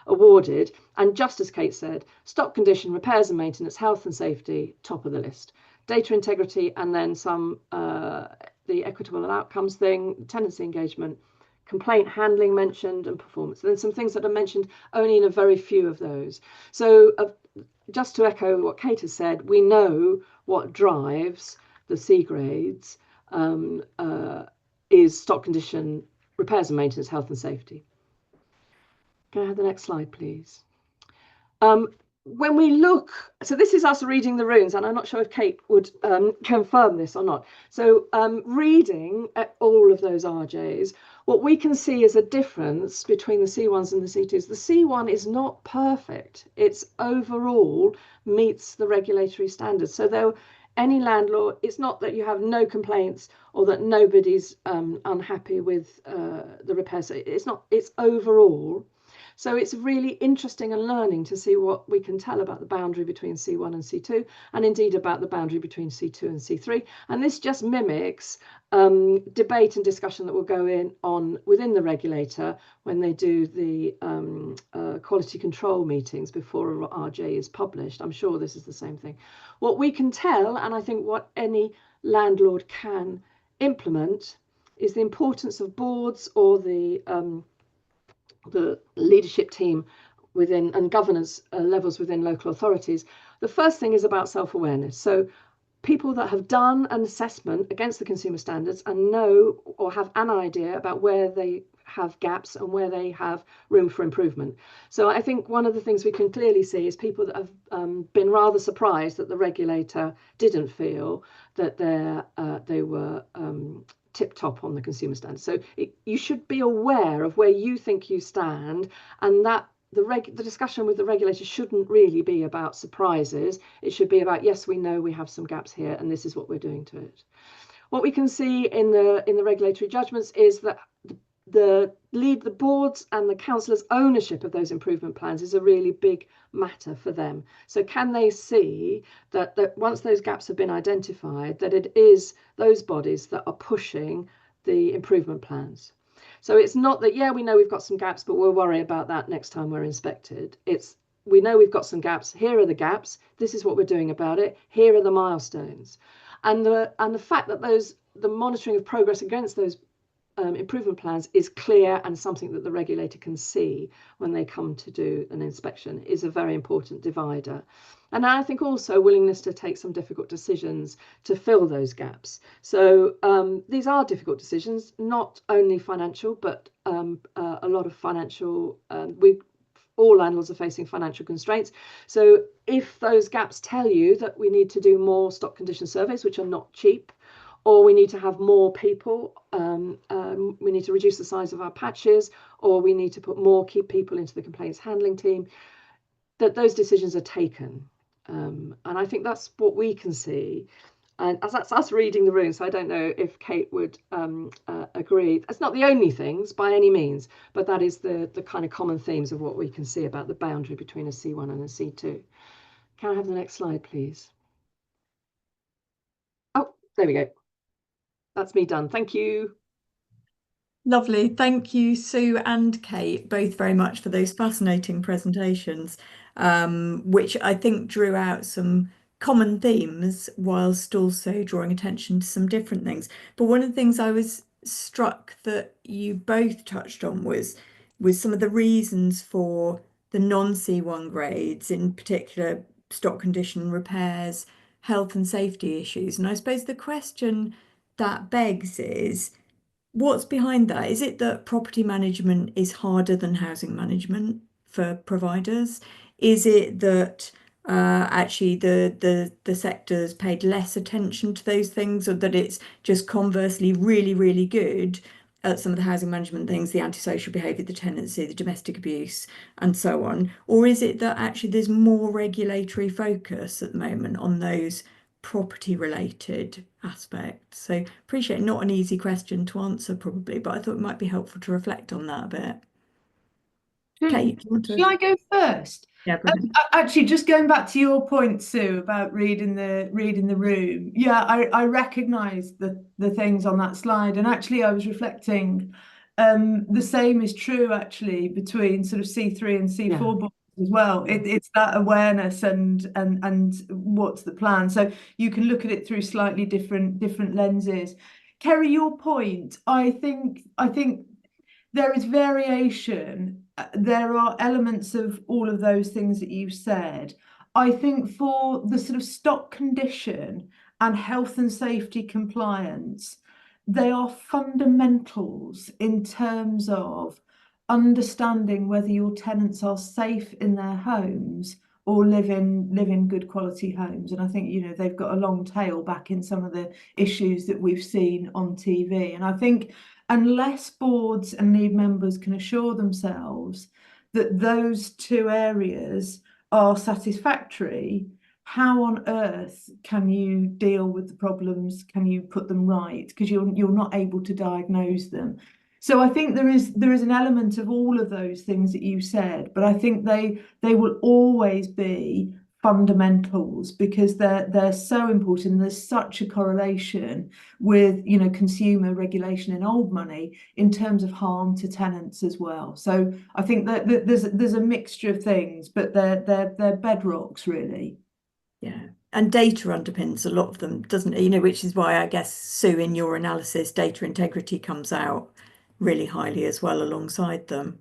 awarded. And just as Kate said, stock condition, repairs and maintenance, health and safety, top of the list. Data integrity, and then some the equitable outcomes thing, tenancy engagement, complaint handling mentioned, and performance. And then some things that are mentioned only in a very few of those. So just to echo what Kate has said, we know what drives the C grades is stock condition, repairs and maintenance, health and safety. Can I have the next slide, please? When we look, so this is us reading the runes, and I'm not sure if Kate would confirm this or not. So reading at all of those RJs, what we can see is a difference between the C1s and the C2s. The C1 is not perfect. It's overall meets the regulatory standards. So though any landlord, it's not that you have no complaints or that nobody's unhappy with the repairs. It's not, it's overall. So it's really interesting and learning to see what we can tell about the boundary between C1 and C2, and indeed about the boundary between C2 and C3. And this just mimics debate and discussion that will go on within the regulator when they do the quality control meetings before a RJ is published. I'm sure this is the same thing. What we can tell, and I think what any landlord can implement, is the importance of boards or the leadership team within and governance levels within local authorities. The first thing is about self-awareness. So people that have done an assessment against the consumer standards and know or have an idea about where they have gaps and where they have room for improvement. So I think one of the things we can clearly see is people that have been rather surprised that the regulator didn't feel that they were tip top on the consumer standards. So you should be aware of where you think you stand, and that the discussion with the regulator shouldn't really be about surprises. It should be about, yes, we know we have some gaps here and this is what we're doing to it. What we can see in the regulatory judgments is that the boards and the councillors' ownership of those improvement plans is a really big matter for them. So can they see that once those gaps have been identified, that it is those bodies that are pushing the improvement plans? So it's not that, yeah, we know we've got some gaps, but we'll worry about that next time we're inspected. It's, we know we've got some gaps. Here are the gaps. This is what we're doing about it. Here are the milestones. And the fact that the monitoring of progress against those improvement plans is clear and something that the regulator can see when they come to do an inspection is a very important divider. And I think also willingness to take some difficult decisions to fill those gaps. So these are difficult decisions, not only financial, but a lot of financial, all landlords are facing financial constraints. So if those gaps tell you that we need to do more stock condition surveys, which are not cheap, or we need to have more people, we need to reduce the size of our patches, or we need to put more key people into the complaints handling team, that those decisions are taken. And I think that's what we can see. And as that's us reading the room, so I don't know if Kate would agree. It's not the only things by any means, but that is the kind of common themes of what we can see about the boundary between a C1 and a C2. Can I have the next slide, please? Oh, there we go. That's me done. Thank you. Lovely. Thank you, Sue and Kate, both very much for those fascinating presentations, which I think drew out some common themes whilst also drawing attention to some different things. But one of the things I was struck that you both touched on was some of the reasons for the non-C1 grades, in particular stock condition repairs, health and safety issues. And I suppose the question that begs is, what's behind that? Is it that property management is harder than housing management for providers? Is it that actually the sector's paid less attention to those things, or that it's just conversely really, really good at some of the housing management things, the antisocial behaviour, the tenancy, the domestic abuse, and so on? Or is it that actually there's more regulatory focus at the moment on those property related aspects? So appreciate not an easy question to answer probably, but I thought it might be helpful to reflect on that a bit. Kate, do you want to? Shall I go first? Yeah, brilliant. Actually, just going back to your point, Sue, about reading the room. Yeah, I recognise the things on that slide, and actually I was reflecting. The same is true actually between sort of C3 and C4 boards as well. It's that awareness and what's the plan. So you can look at it through slightly different lenses. Kerry, your point, I think there is variation. There are elements of all of those things that you've said. I think for the sort of stock condition and health and safety compliance, they are fundamentals in terms of understanding whether your tenants are safe in their homes or live in good quality homes. And I think, you know, they've got a long tail back in some of the issues that we've seen on TV. And I think unless boards and lead members can assure themselves that those two areas are satisfactory, how on earth can you deal with the problems? Can you put them right? Because you're not able to diagnose them. So I think there is an element of all of those things that you said, but I think they will always be fundamentals because they're so important. There's such a correlation with, you know, consumer regulation and old money in terms of harm to tenants as well. So I think that there's a mixture of things, but they're bedrocks really. Yeah. And data underpins a lot of them, doesn't it? You know, which is why I guess, Sue, in your analysis, data integrity comes out really highly as well alongside them.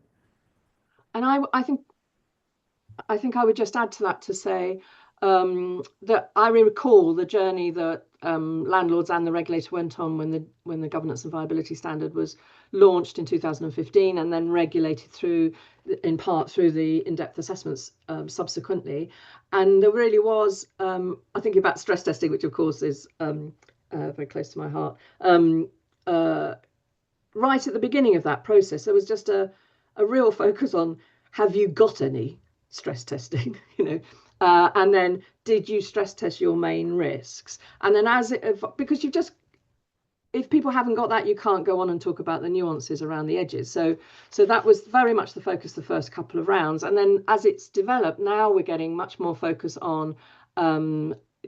And I think I would just add to that to say that I recall the journey that landlords and the regulator went on when the governance and viability standard was launched in 2015 and then regulated through, in part, through the in-depth assessments subsequently. And there really was, I think about stress testing, which of course is very close to my heart. Right at the beginning of that process, there was just a real focus on, have you got any stress testing? You know, and then did you stress test your main risks? And then because you've just, if people haven't got that, you can't go on and talk about the nuances around the edges. So that was very much the focus the first couple of rounds. And then as it's developed, now we're getting much more focus on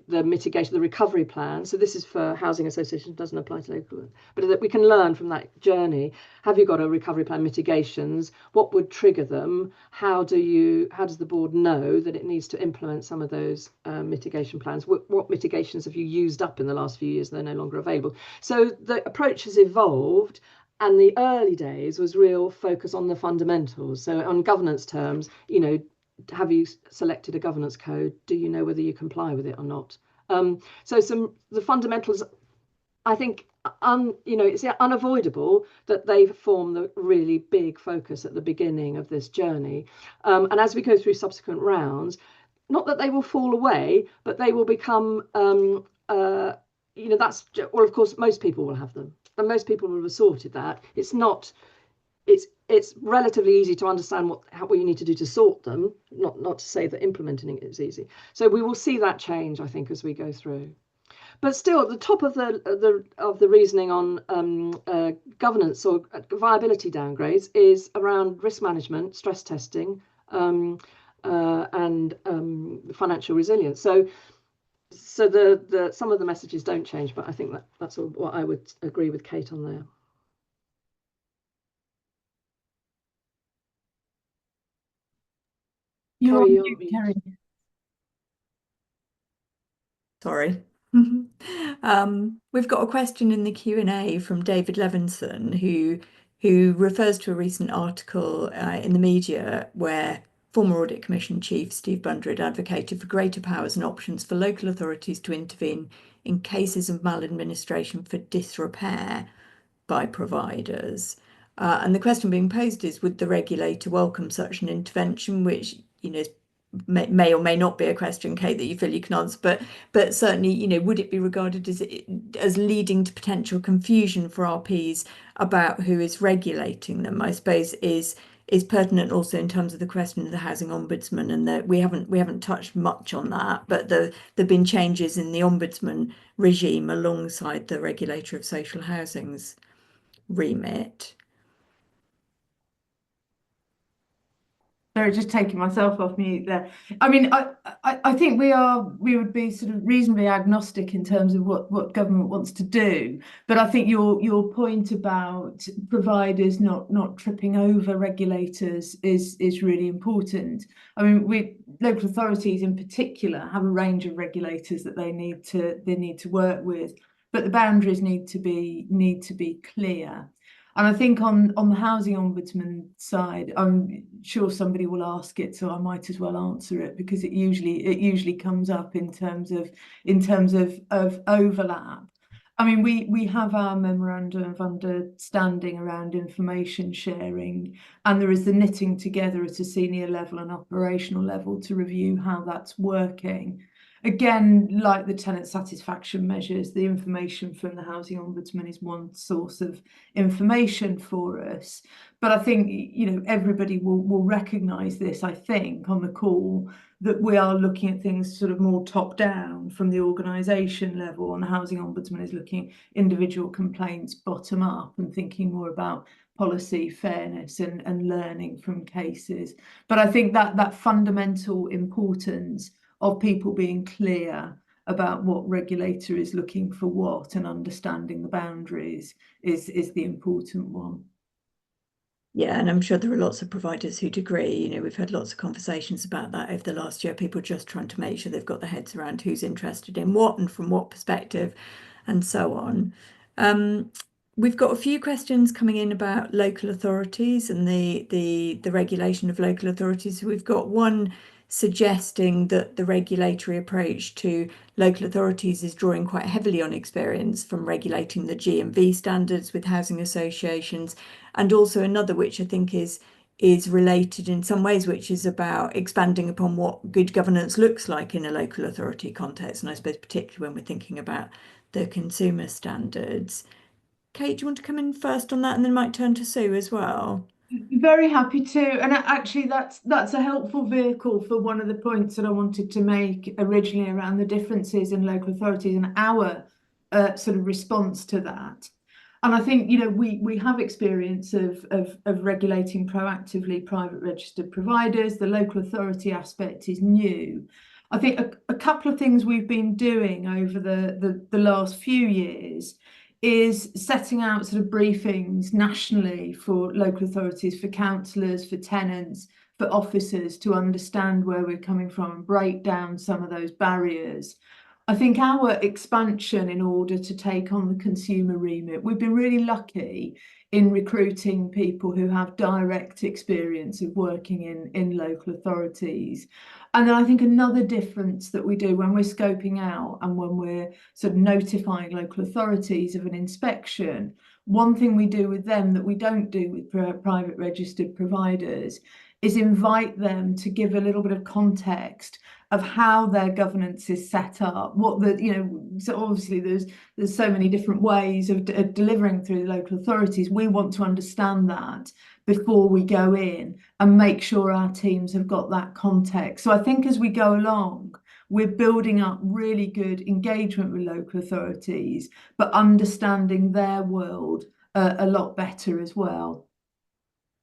the mitigation, the recovery plan. So this is for housing associations, doesn't apply to local, but that we can learn from that journey. Have you got a recovery plan, mitigations? What would trigger them? How does the board know that it needs to implement some of those mitigation plans? What mitigations have you used up in the last few years? They're no longer available. So the approach has evolved. And the early days was real focus on the fundamentals. So on governance terms, you know, have you selected a governance code? Do you know whether you comply with it or not? So the fundamentals, I think, you know, it's unavoidable that they form the really big focus at the beginning of this journey. And as we go through subsequent rounds, not that they will fall away, but they will become, you know, that's, well, of course, most people will have them. And most people will have sorted that. It's relatively easy to understand what you need to do to sort them, not to say that implementing it is easy. So we will see that change, I think, as we go through. But still, at the top of the reasoning on governance or viability downgrades is around risk management, stress testing, and financial resilience. So some of the messages don't change, but I think that's what I would agree with Kate on there. You're on mute, Kerry. Sorry. We've got a question in the Q&A from David Levinson, who refers to a recent article in the media where former Audit Commission Chief Steve Bundred advocated for greater powers and options for local authorities to intervene in cases of maladministration for disrepair by providers. And the question being posed is, would the regulator welcome such an intervention, which, you know, may or may not be a question, Kate, that you feel you can answer, but certainly, you know, would it be regarded as leading to potential confusion for RPs about who is regulating them? I suppose is pertinent also in terms of the question of the housing ombudsman, and that we haven't touched much on that, but there've been changes in the ombudsman regime alongside the regulator of social housing's remit. Sorry, just taking myself off mute there. I mean, I think we would be sort of reasonably agnostic in terms of what government wants to do. But I think your point about providers not tripping over regulators is really important. I mean, local authorities in particular have a range of regulators that they need to work with, but the boundaries need to be clear. And I think on the housing ombudsman side, I'm sure somebody will ask it, so I might as well answer it because it usually comes up in terms of overlap. I mean, we have our memorandum of understanding around information sharing, and there is the knitting together at a senior level and operational level to review how that's working. again, like the tenant satisfaction measures, the information from the Housing Ombudsman is one source of information for us. But I think, you know, everybody will recognise this, I think, on the call, that we are looking at things sort of more top down from the organisation level, and the Housing Ombudsman is looking at individual complaints bottom up and thinking more about policy fairness and learning from cases. But I think that fundamental importance of people being clear about what regulator is looking for what and understanding the boundaries is the important one. Yeah, and I'm sure there are lots of providers who'd agree. You know, we've had lots of conversations about that over the last year, people just trying to make sure they've got their heads around who's interested in what and from what perspective and so on. We've got a few questions coming in about local authorities and the regulation of local authorities. We've got one suggesting that the regulatory approach to local authorities is drawing quite heavily on experience from regulating the G&V standards with housing associations, and also another which I think is related in some ways, which is about expanding upon what good governance looks like in a local authority context, and I suppose particularly when we're thinking about the consumer standards. Kate, do you want to come in first on that, and then might turn to Sue as well? Very happy to, and actually that's a helpful vehicle for one of the points that I wanted to make originally around the differences in local authorities and our sort of response to that. And I think, you know, we have experience of regulating proactively private registered providers. The local authority aspect is new. I think a couple of things we've been doing over the last few years is setting out sort of briefings nationally for local authorities, for councillors, for tenants, for officers, to understand where we're coming from and break down some of those barriers. I think our expansion in order to take on the consumer remit, we've been really lucky in recruiting people who have direct experience of working in local authorities. And then I think another difference that we do when we're scoping out and when we're sort of notifying local authorities of an inspection, one thing we do with them that we don't do with private registered providers is invite them to give a little bit of context of how their governance is set up, what the, you know, so obviously there's so many different ways of delivering through the local authorities. We want to understand that before we go in and make sure our teams have got that context. So I think as we go along, we're building up really good engagement with local authorities, but understanding their world a lot better as well.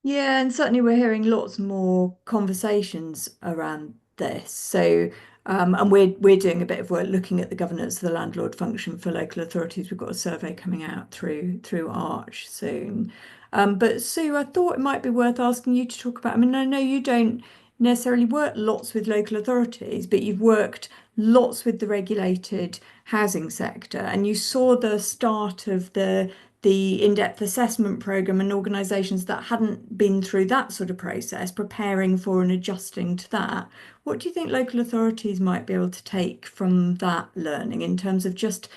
Yeah, and certainly we're hearing lots more conversations around this. So, and we're doing a bit of work looking at the governance of the landlord function for local authorities. We've got a survey coming out through Arch soon. But Sue, I thought it might be worth asking you to talk about. I mean, I know you don't necessarily work lots with local authorities, but you've worked lots with the regulated housing sector, and you saw the start of the in-depth assessment programme and organisations that hadn't been through that sort of process, preparing for and adjusting to that. What do you think local authorities might be able to take from that learning in terms of just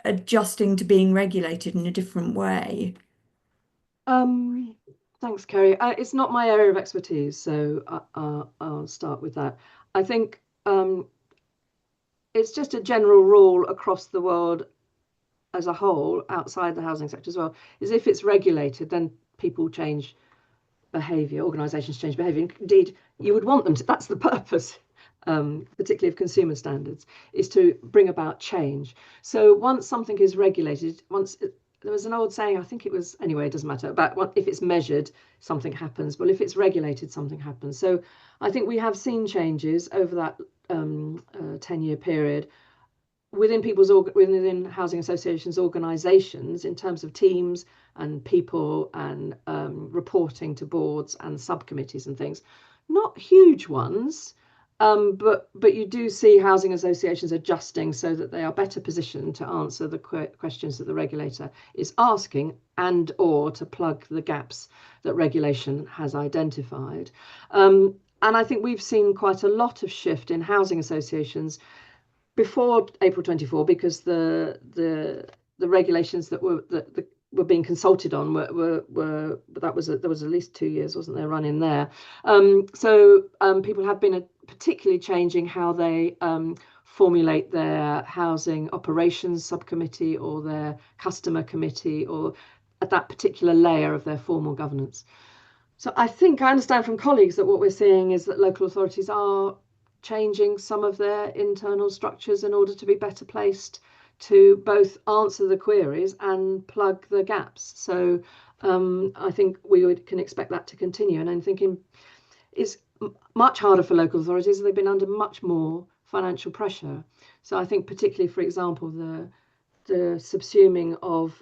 adjusting to being regulated in a different way? Thanks, Kerry. It's not my area of expertise, so I'll start with that. I think it's just a general rule across the world as a whole, outside the housing sector as well, is if it's regulated, then people change behaviour, organisations change behaviour. Indeed, you would want them to. That's the purpose, particularly of consumer standards, is to bring about change. So once something is regulated, there was an old saying, I think it was, anyway, it doesn't matter, about if it's measured, something happens. Well, if it's regulated, something happens. So I think we have seen changes over that 10-year period within housing associations, organisations, in terms of teams and people and reporting to boards and subcommittees and things. Not huge ones, but you do see housing associations adjusting so that they are better positioned to answer the questions that the regulator is asking, and or to plug the gaps that regulation has identified. And I think we've seen quite a lot of shift in housing associations before April 24, because the regulations that were being consulted on were there was at least 2 years, wasn't there, running there. So people have been particularly changing how they formulate their housing operations subcommittee or their customer committee, or at that particular layer of their formal governance. So I think I understand from colleagues that what we're seeing is that local authorities are changing some of their internal structures in order to be better placed to both answer the queries and plug the gaps. So I think can expect that to continue. And I'm thinking it's much harder for local authorities. They've been under much more financial pressure. So I think particularly, for example, the subsuming of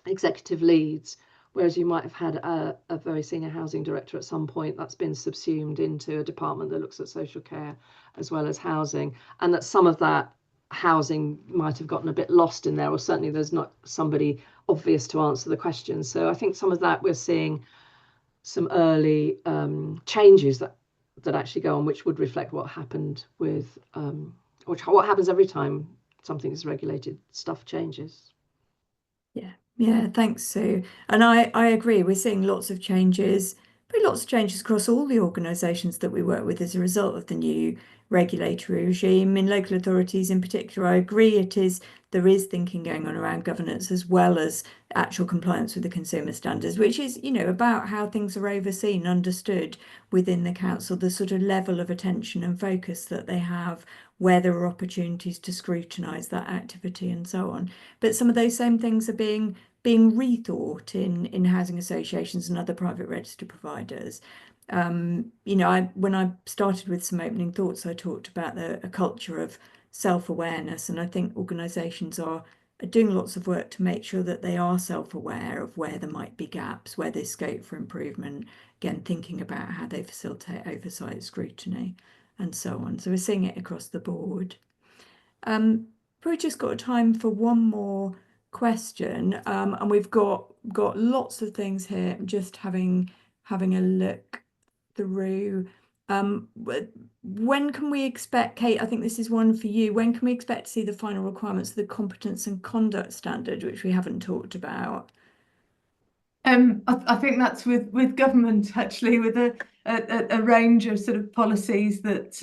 executive leads, whereas you might have had a very senior housing director at some point, that's been subsumed into a department that looks at social care as well as housing, and that some of that housing might have gotten a bit lost in there, or certainly there's not somebody obvious to answer the questions. So I think some of that we're seeing some early changes that actually go on, which would reflect what happened with what happens every time something is regulated, stuff changes. Yeah, thanks, Sue. And I agree, we're seeing lots of changes, pretty lots of changes across all the organisations that we work with as a result of the new regulatory regime. In local authorities in particular, I agree there is thinking going on around governance as well as actual compliance with the consumer standards, which is, about how things are overseen, understood within the council, the sort of level of attention and focus that they have, where there are opportunities to scrutinise that activity and so on. But some of those same things are being rethought in housing associations and other private registered providers. When I started with some opening thoughts, I talked about a culture of self-awareness, and I think organisations are doing lots of work to make sure that they are self-aware of where there might be gaps, where there's scope for improvement, again, thinking about how they facilitate oversight, scrutiny, and so on. So we're seeing it across the board. We've just got time for one more question, and we've got lots of things here. I'm just having a look through. When can we expect, Kate, I think this is one for you, when can we expect to see the final requirements of the competence and conduct standard, which we haven't talked about? I think that's with government, actually, with a range of sort of policies that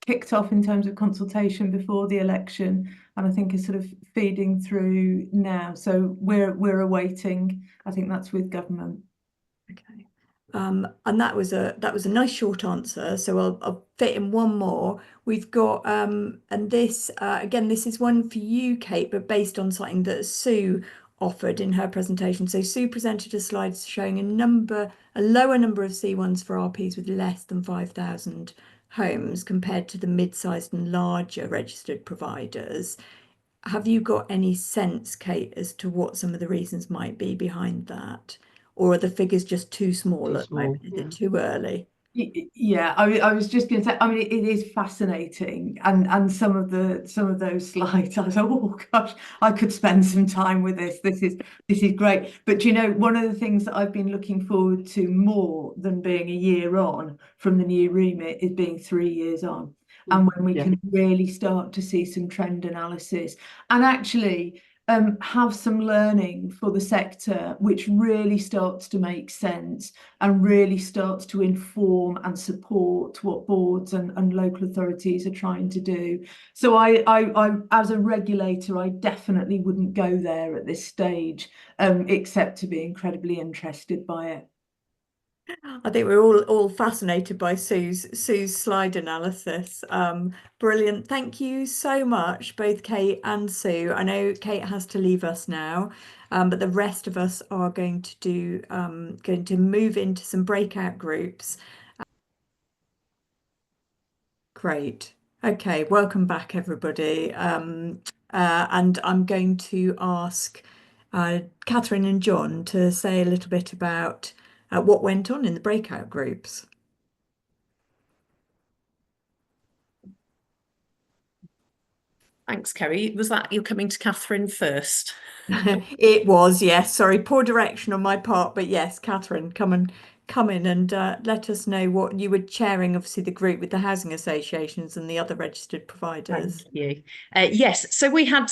kicked off in terms of consultation before the election, and I think is sort of feeding through now. So we're awaiting. I think that's with government. Okay. And that was a nice short answer. So I'll fit in one more. We've got and this again, this is one for you, Kate, but based on something that Sue offered in her presentation. So Sue presented a slide showing a lower number of C1s for RPs with less than 5,000 homes compared to the mid-sized and larger registered providers. Have you got any sense, Kate, as to what some of the reasons might be behind that? Or are the figures just too small at the moment? Is it too early? Yeah, I was just going to say, I mean, it is fascinating, and some of those slides, I was like, oh gosh, I could spend some time with this. This is great. But one of the things that I've been looking forward to more than being a year on from the new remit is being 3 years on, and when we can really start to see some trend analysis and actually have some learning for the sector, which really starts to make sense and really starts to inform and support what boards and local authorities are trying to do. So I as a regulator, I definitely wouldn't go there at this stage, except to be incredibly interested by it. I think we're all fascinated by Sue's slide analysis. Brilliant. Thank you so much, both Kate and Sue. I know Kate has to leave us now, but the rest of us are going to move into some breakout groups. Great. Okay, welcome back, everybody. And I'm going to ask Catherine and John to say a little bit about what went on in the breakout groups. Thanks, Kerry. Was that you're coming to Catherine first? It was, yes. Sorry, poor direction on my part, but yes, Catherine, come in and let us know what you were chairing, obviously the group with the housing associations and the other registered providers. Thank you. Yes, so we had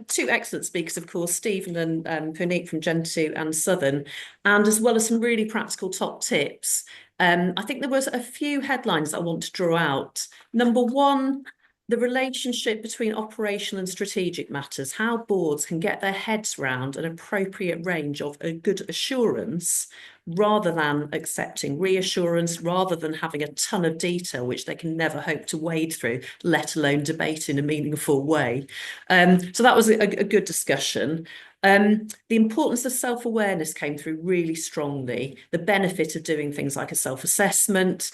two excellent speakers, of course, Stephen and Puneet from Gen 2 and Southern, and as well as some really practical top tips. I think there was a few headlines that I want to draw out. Number one, the relationship between operational and strategic matters, how boards can get their heads round an appropriate range of a good assurance rather than accepting reassurance, rather than having a ton of detail which they can never hope to wade through, let alone debate in a meaningful way. So that was a good discussion. The importance of self-awareness came through really strongly. The benefit of doing things like a self-assessment,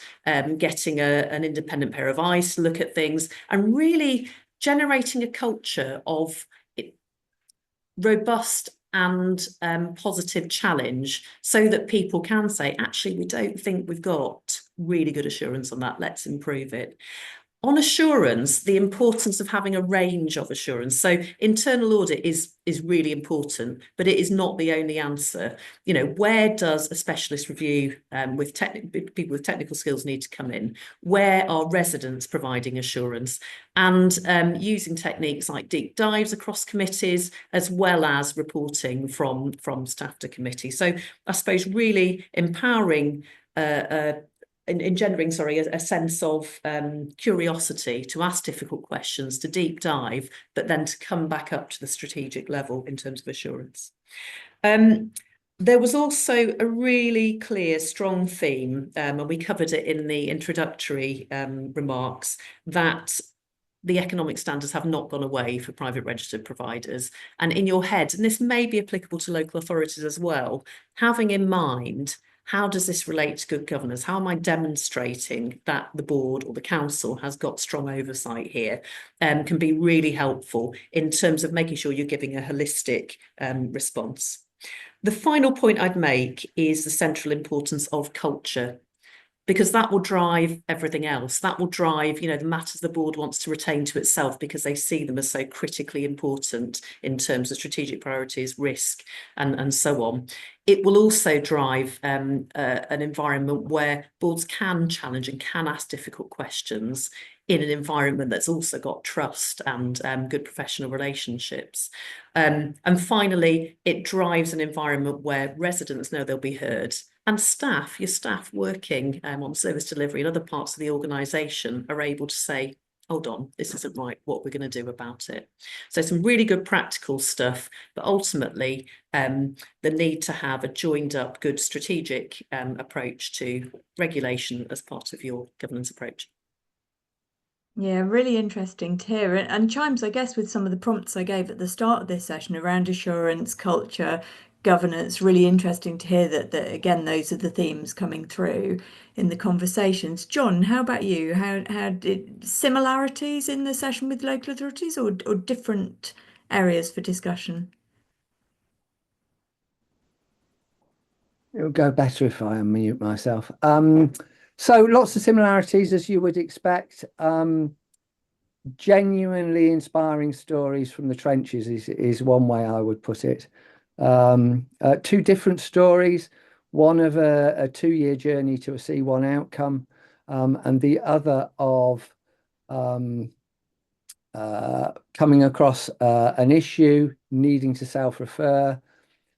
getting an independent pair of eyes to look at things, and really generating a culture of robust and positive challenge, so that people can say, actually, we don't think we've got really good assurance on that, let's improve it. On assurance, the importance of having a range of assurance. So internal audit is really important, but it is not the only answer. You know, where does a specialist review with people with technical skills need to come in? Where are residents providing assurance? And using techniques like deep dives across committees, as well as reporting from staff to committee. So I suppose really empowering engendering, a sense of curiosity to ask difficult questions, to deep dive, but then to come back up to the strategic level in terms of assurance. There was also a really clear, strong theme, and we covered it in the introductory remarks, that the economic standards have not gone away for private registered providers. And in your head, and this may be applicable to local authorities as well, having in mind, how does this relate to good governance? How am I demonstrating that the board or the council has got strong oversight here? Can be really helpful in terms of making sure you're giving a holistic response. The final point I'd make is the central importance of culture, because that will drive everything else. That will drive, the matters the board wants to retain to itself, because they see them as so critically important in terms of strategic priorities, risk, and so on. It will also drive an environment where boards can challenge and can ask difficult questions in an environment that's also got trust and good professional relationships. And finally, it drives an environment where residents know they'll be heard. And staff, your staff working on service delivery in other parts of the organisation, are able to say, hold on, this isn't right, what we're going to do about it. So some really good practical stuff, but ultimately the need to have a joined up, good strategic approach to regulation as part of your governance approach. Yeah, really interesting to hear. And chimes, I guess, with some of the prompts I gave at the start of this session around assurance, culture, governance. Really interesting to hear that again, those are the themes coming through in the conversations. John, how about you? How did similarities in the session with local authorities, or different areas for discussion? It'll go better if I unmute myself. So lots of similarities, as you would expect. Genuinely inspiring stories from the trenches is one way I would put it. Two different stories, one of a 2-year journey to a C1 outcome, and the other of coming across an issue, needing to self-refer,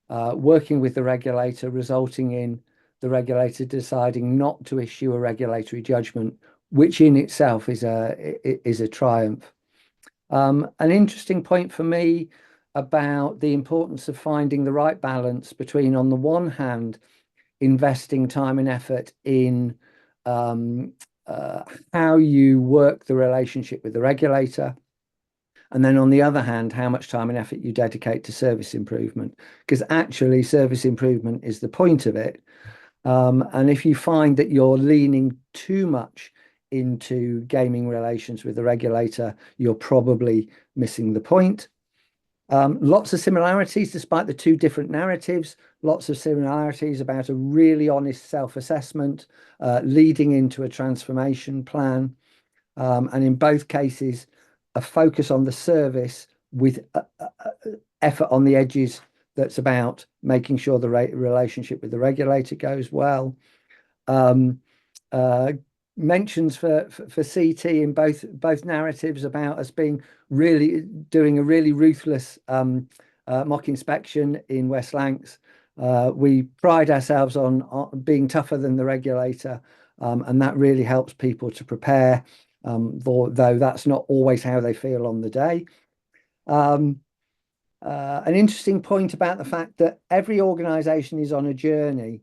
working with the regulator, resulting in the regulator deciding not to issue a regulatory judgment, which in itself is a triumph. An interesting point for me about the importance of finding the right balance between, on the one hand, investing time and effort in how you work the relationship with the regulator, and then on the other hand, how much time and effort you dedicate to service improvement, because actually service improvement is the point of it. And if you find that you're leaning too much into gaming relations with the regulator, you're probably missing the point. Lots of similarities despite the two different narratives, lots of similarities about a really honest self-assessment leading into a transformation plan. And in both cases, a focus on the service with effort on the edges that's about making sure the relationship with the regulator goes well. Mentions for CT in both narratives about us being doing a really ruthless mock inspection in West Lancs. We pride ourselves on being tougher than the regulator, and that really helps people to prepare. though that's not always how they feel on the day. An interesting point about the fact that every organisation is on a journey,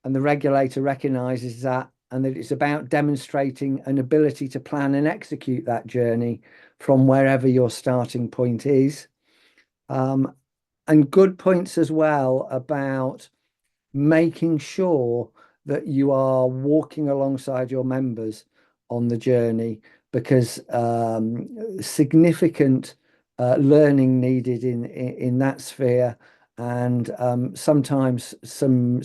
and the regulator recognises that, and that it's about demonstrating an ability to plan and execute that journey from wherever your starting point is. And good points as well about making sure that you are walking alongside your members on the journey, because significant learning needed in that sphere, and sometimes some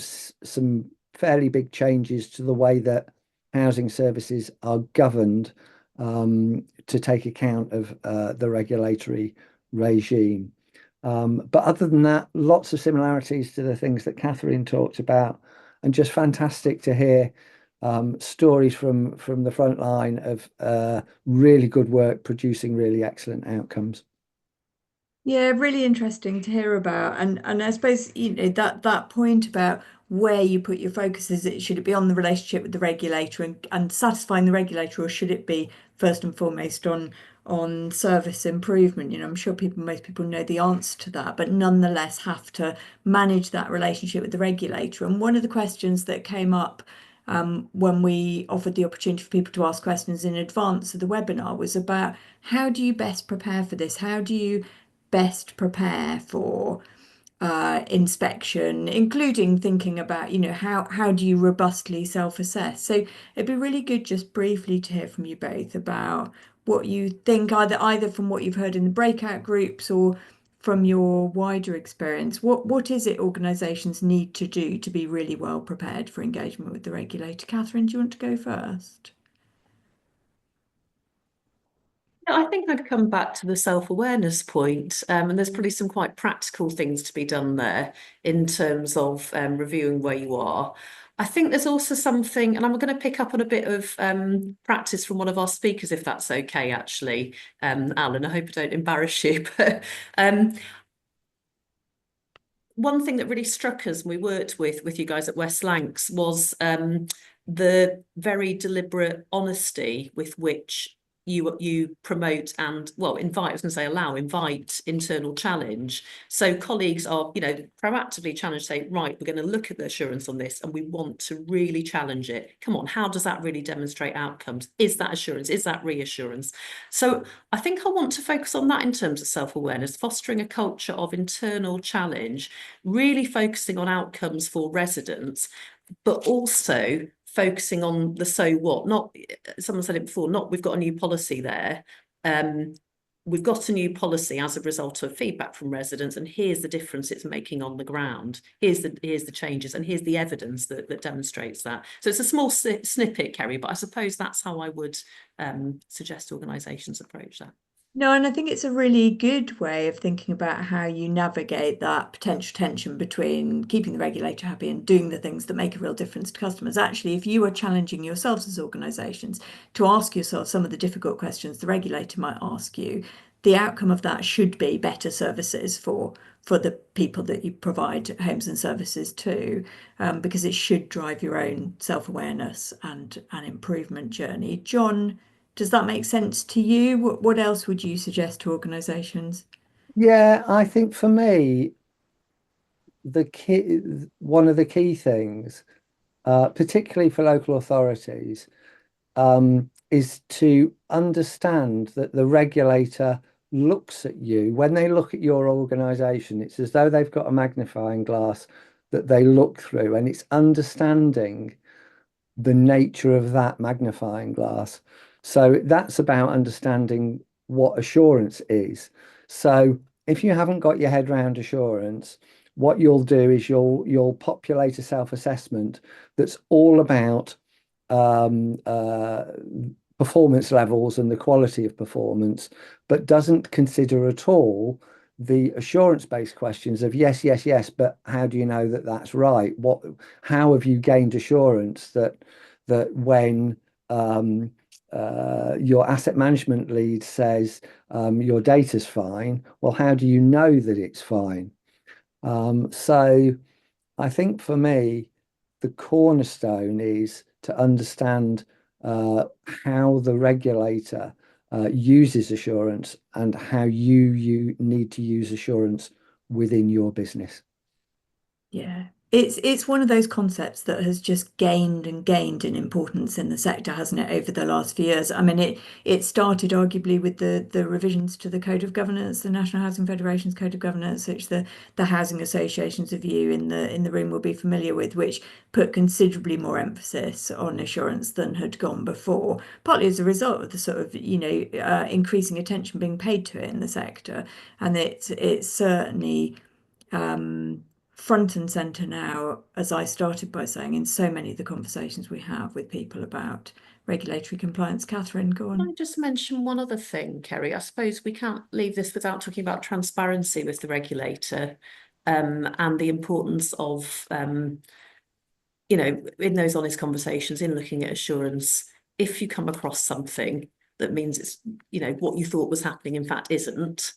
fairly big changes to the way that housing services are governed, to take account of the regulatory regime. But other than that, lots of similarities to the things that Catherine talked about, and just fantastic to hear stories from the front line of really good work producing really excellent outcomes. Yeah, really interesting to hear about. And I suppose, that point about where you put your focus, should it be on the relationship with the regulator and satisfying the regulator, or should it be first and foremost on service improvement? I'm sure most people know the answer to that, but nonetheless have to manage that relationship with the regulator. And one of the questions that came up when we offered the opportunity for people to ask questions in advance of the webinar was about, how do you best prepare for this? How do you best prepare for inspection, including thinking about, how do you robustly self-assess? So it'd be really good just briefly to hear from you both about what you think, either from what you've heard in the breakout groups or from your wider experience. What is it organisations need to do to be really well prepared for engagement with the regulator? Catherine, do you want to go first? I think I'd come back to the self-awareness point, and there's probably some quite practical things to be done there in terms of reviewing where you are. I think there's also something, and I'm going to pick up on a bit of practice from one of our speakers, if that's okay, actually, Alan. I hope I don't embarrass you, but one thing that really struck us when we worked with you guys at West Lancs was the very deliberate honesty with which you promote and, well, invite, I was going to say invite internal challenge. So colleagues are, proactively challenged, say, right, we're going to look at the assurance on this and we want to really challenge it. Come on, how does that really demonstrate outcomes? Is that assurance? Is that reassurance? So I think I want to focus on that in terms of self-awareness, fostering a culture of internal challenge, really focusing on outcomes for residents, but also focusing on the so what. Not, someone said it before, not we've got a new policy there. We've got a new policy as a result of feedback from residents, and here's the difference it's making on the ground. Here's the changes, and here's the evidence that demonstrates that. So it's a small snippet, Kerry, but I suppose that's how I would suggest organisations approach that. No, and I think it's a really good way of thinking about how you navigate that potential tension between keeping the regulator happy and doing the things that make a real difference to customers. Actually, if you are challenging yourselves as organisations to ask yourself some of the difficult questions the regulator might ask you, the outcome of that should be better services for the people that you provide homes and services to, because it should drive your own self-awareness and an improvement journey. John, does that make sense to you? What else would you suggest to organisations? Yeah, I think for me, one of the key things, particularly for local authorities, is to understand that the regulator looks at you. When they look at your organisation, it's as though they've got a magnifying glass that they look through, and it's understanding the nature of that magnifying glass. So that's about understanding what assurance is. So if you haven't got your head around assurance, what you'll do is you'll populate a self-assessment that's all about performance levels and the quality of performance, but doesn't consider at all the assurance-based questions of yes, yes, yes, but how do you know that that's right? How have you gained assurance that when your asset management lead says your data's fine, well, how do you know that it's fine? So I think for me, the cornerstone is to understand how the regulator uses assurance and how you need to use assurance within your business. Yeah, it's one of those concepts that has just gained and gained in importance in the sector, hasn't it, over the last few years? I mean, it started arguably with the revisions to the Code of Governance, the National Housing Federation's Code of Governance, which the housing associations of you in the room will be familiar with, which put considerably more emphasis on assurance than had gone before, partly as a result of the sort of increasing attention being paid to it in the sector, and it's certainly front and centre now, as I started by saying, in so many of the conversations we have with people about regulatory compliance. Catherine, go on. Can I just mention one other thing, Kerry? I suppose we can't leave this without talking about transparency with the regulator, and the importance of, in those honest conversations, in looking at assurance, if you come across something that means it's, what you thought was happening, in fact, isn't,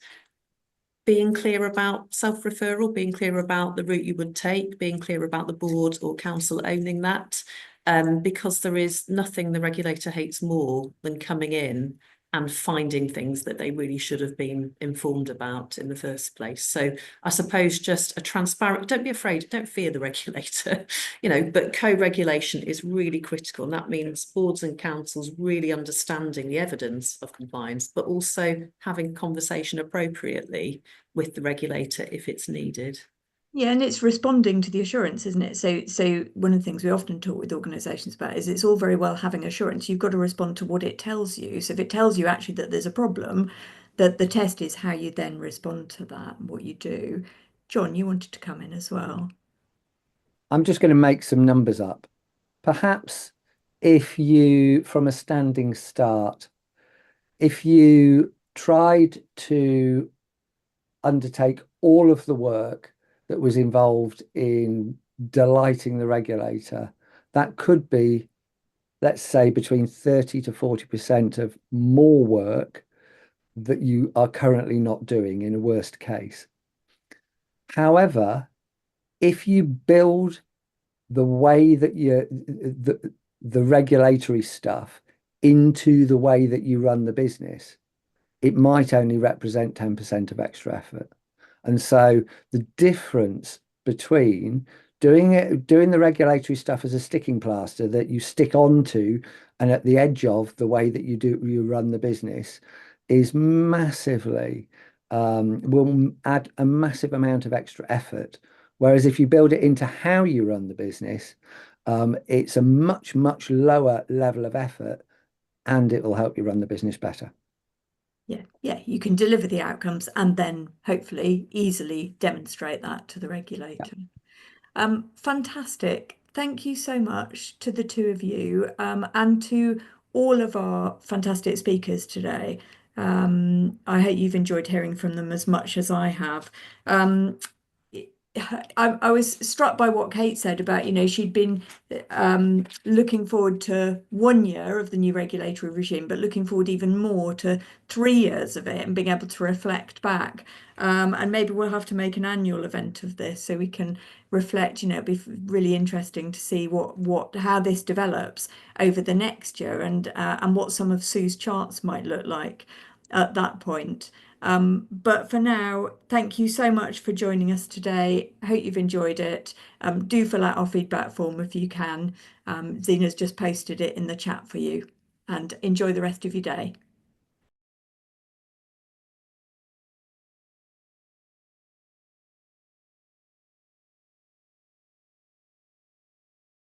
being clear about self-referral, being clear about the route you would take, being clear about the board or council owning that, because there is nothing the regulator hates more than coming in and finding things that they really should have been informed about in the first place. So I suppose just a transparent, don't be afraid, don't fear the regulator, but co-regulation is really critical. And that means boards and councils really understanding the evidence of compliance, but also having conversation appropriately with the regulator if it's needed. Yeah, and it's responding to the assurance, isn't it? So one of the things we often talk with organisations about is it's all very well having assurance. You've got to respond to what it tells you. So if it tells you actually that there's a problem, that the test is how you then respond to that and what you do. John, you wanted to come in as well. I'm just going to make some numbers up. Perhaps if you, from a standing start, if you tried to undertake all of the work that was involved in delighting the regulator, that could be, let's say, between 30 to 40% of more work that you are currently not doing in a worst case. However, if you build the way that the regulatory stuff into the way that you run the business, it might only represent 10% of extra effort. And so the difference between doing the regulatory stuff as a sticking plaster that you stick onto and at the edge of the way that you run the business is massively will add a massive amount of extra effort. Whereas if you build it into how you run the business, it's a much, much lower level of effort, and it will help you run the business better. Yeah, you can deliver the outcomes and then hopefully easily demonstrate that to the regulator. Yeah. Fantastic. Thank you so much to the two of you, and to all of our fantastic speakers today. I hope you've enjoyed hearing from them as much as I have. I was struck by what Kate said about, she'd been looking forward to 1 year of the new regulatory regime, but looking forward even more to 3 years of it and being able to reflect back. And maybe we'll have to make an annual event of this so we can reflect. It'd be really interesting to see how this develops over the next year, and what some of Sue's charts might look like at that point. But for now, thank you so much for joining us today. Hope you've enjoyed it. Do fill out our feedback form if you can. Zena's just posted it in the chat for you, and enjoy the rest of your day.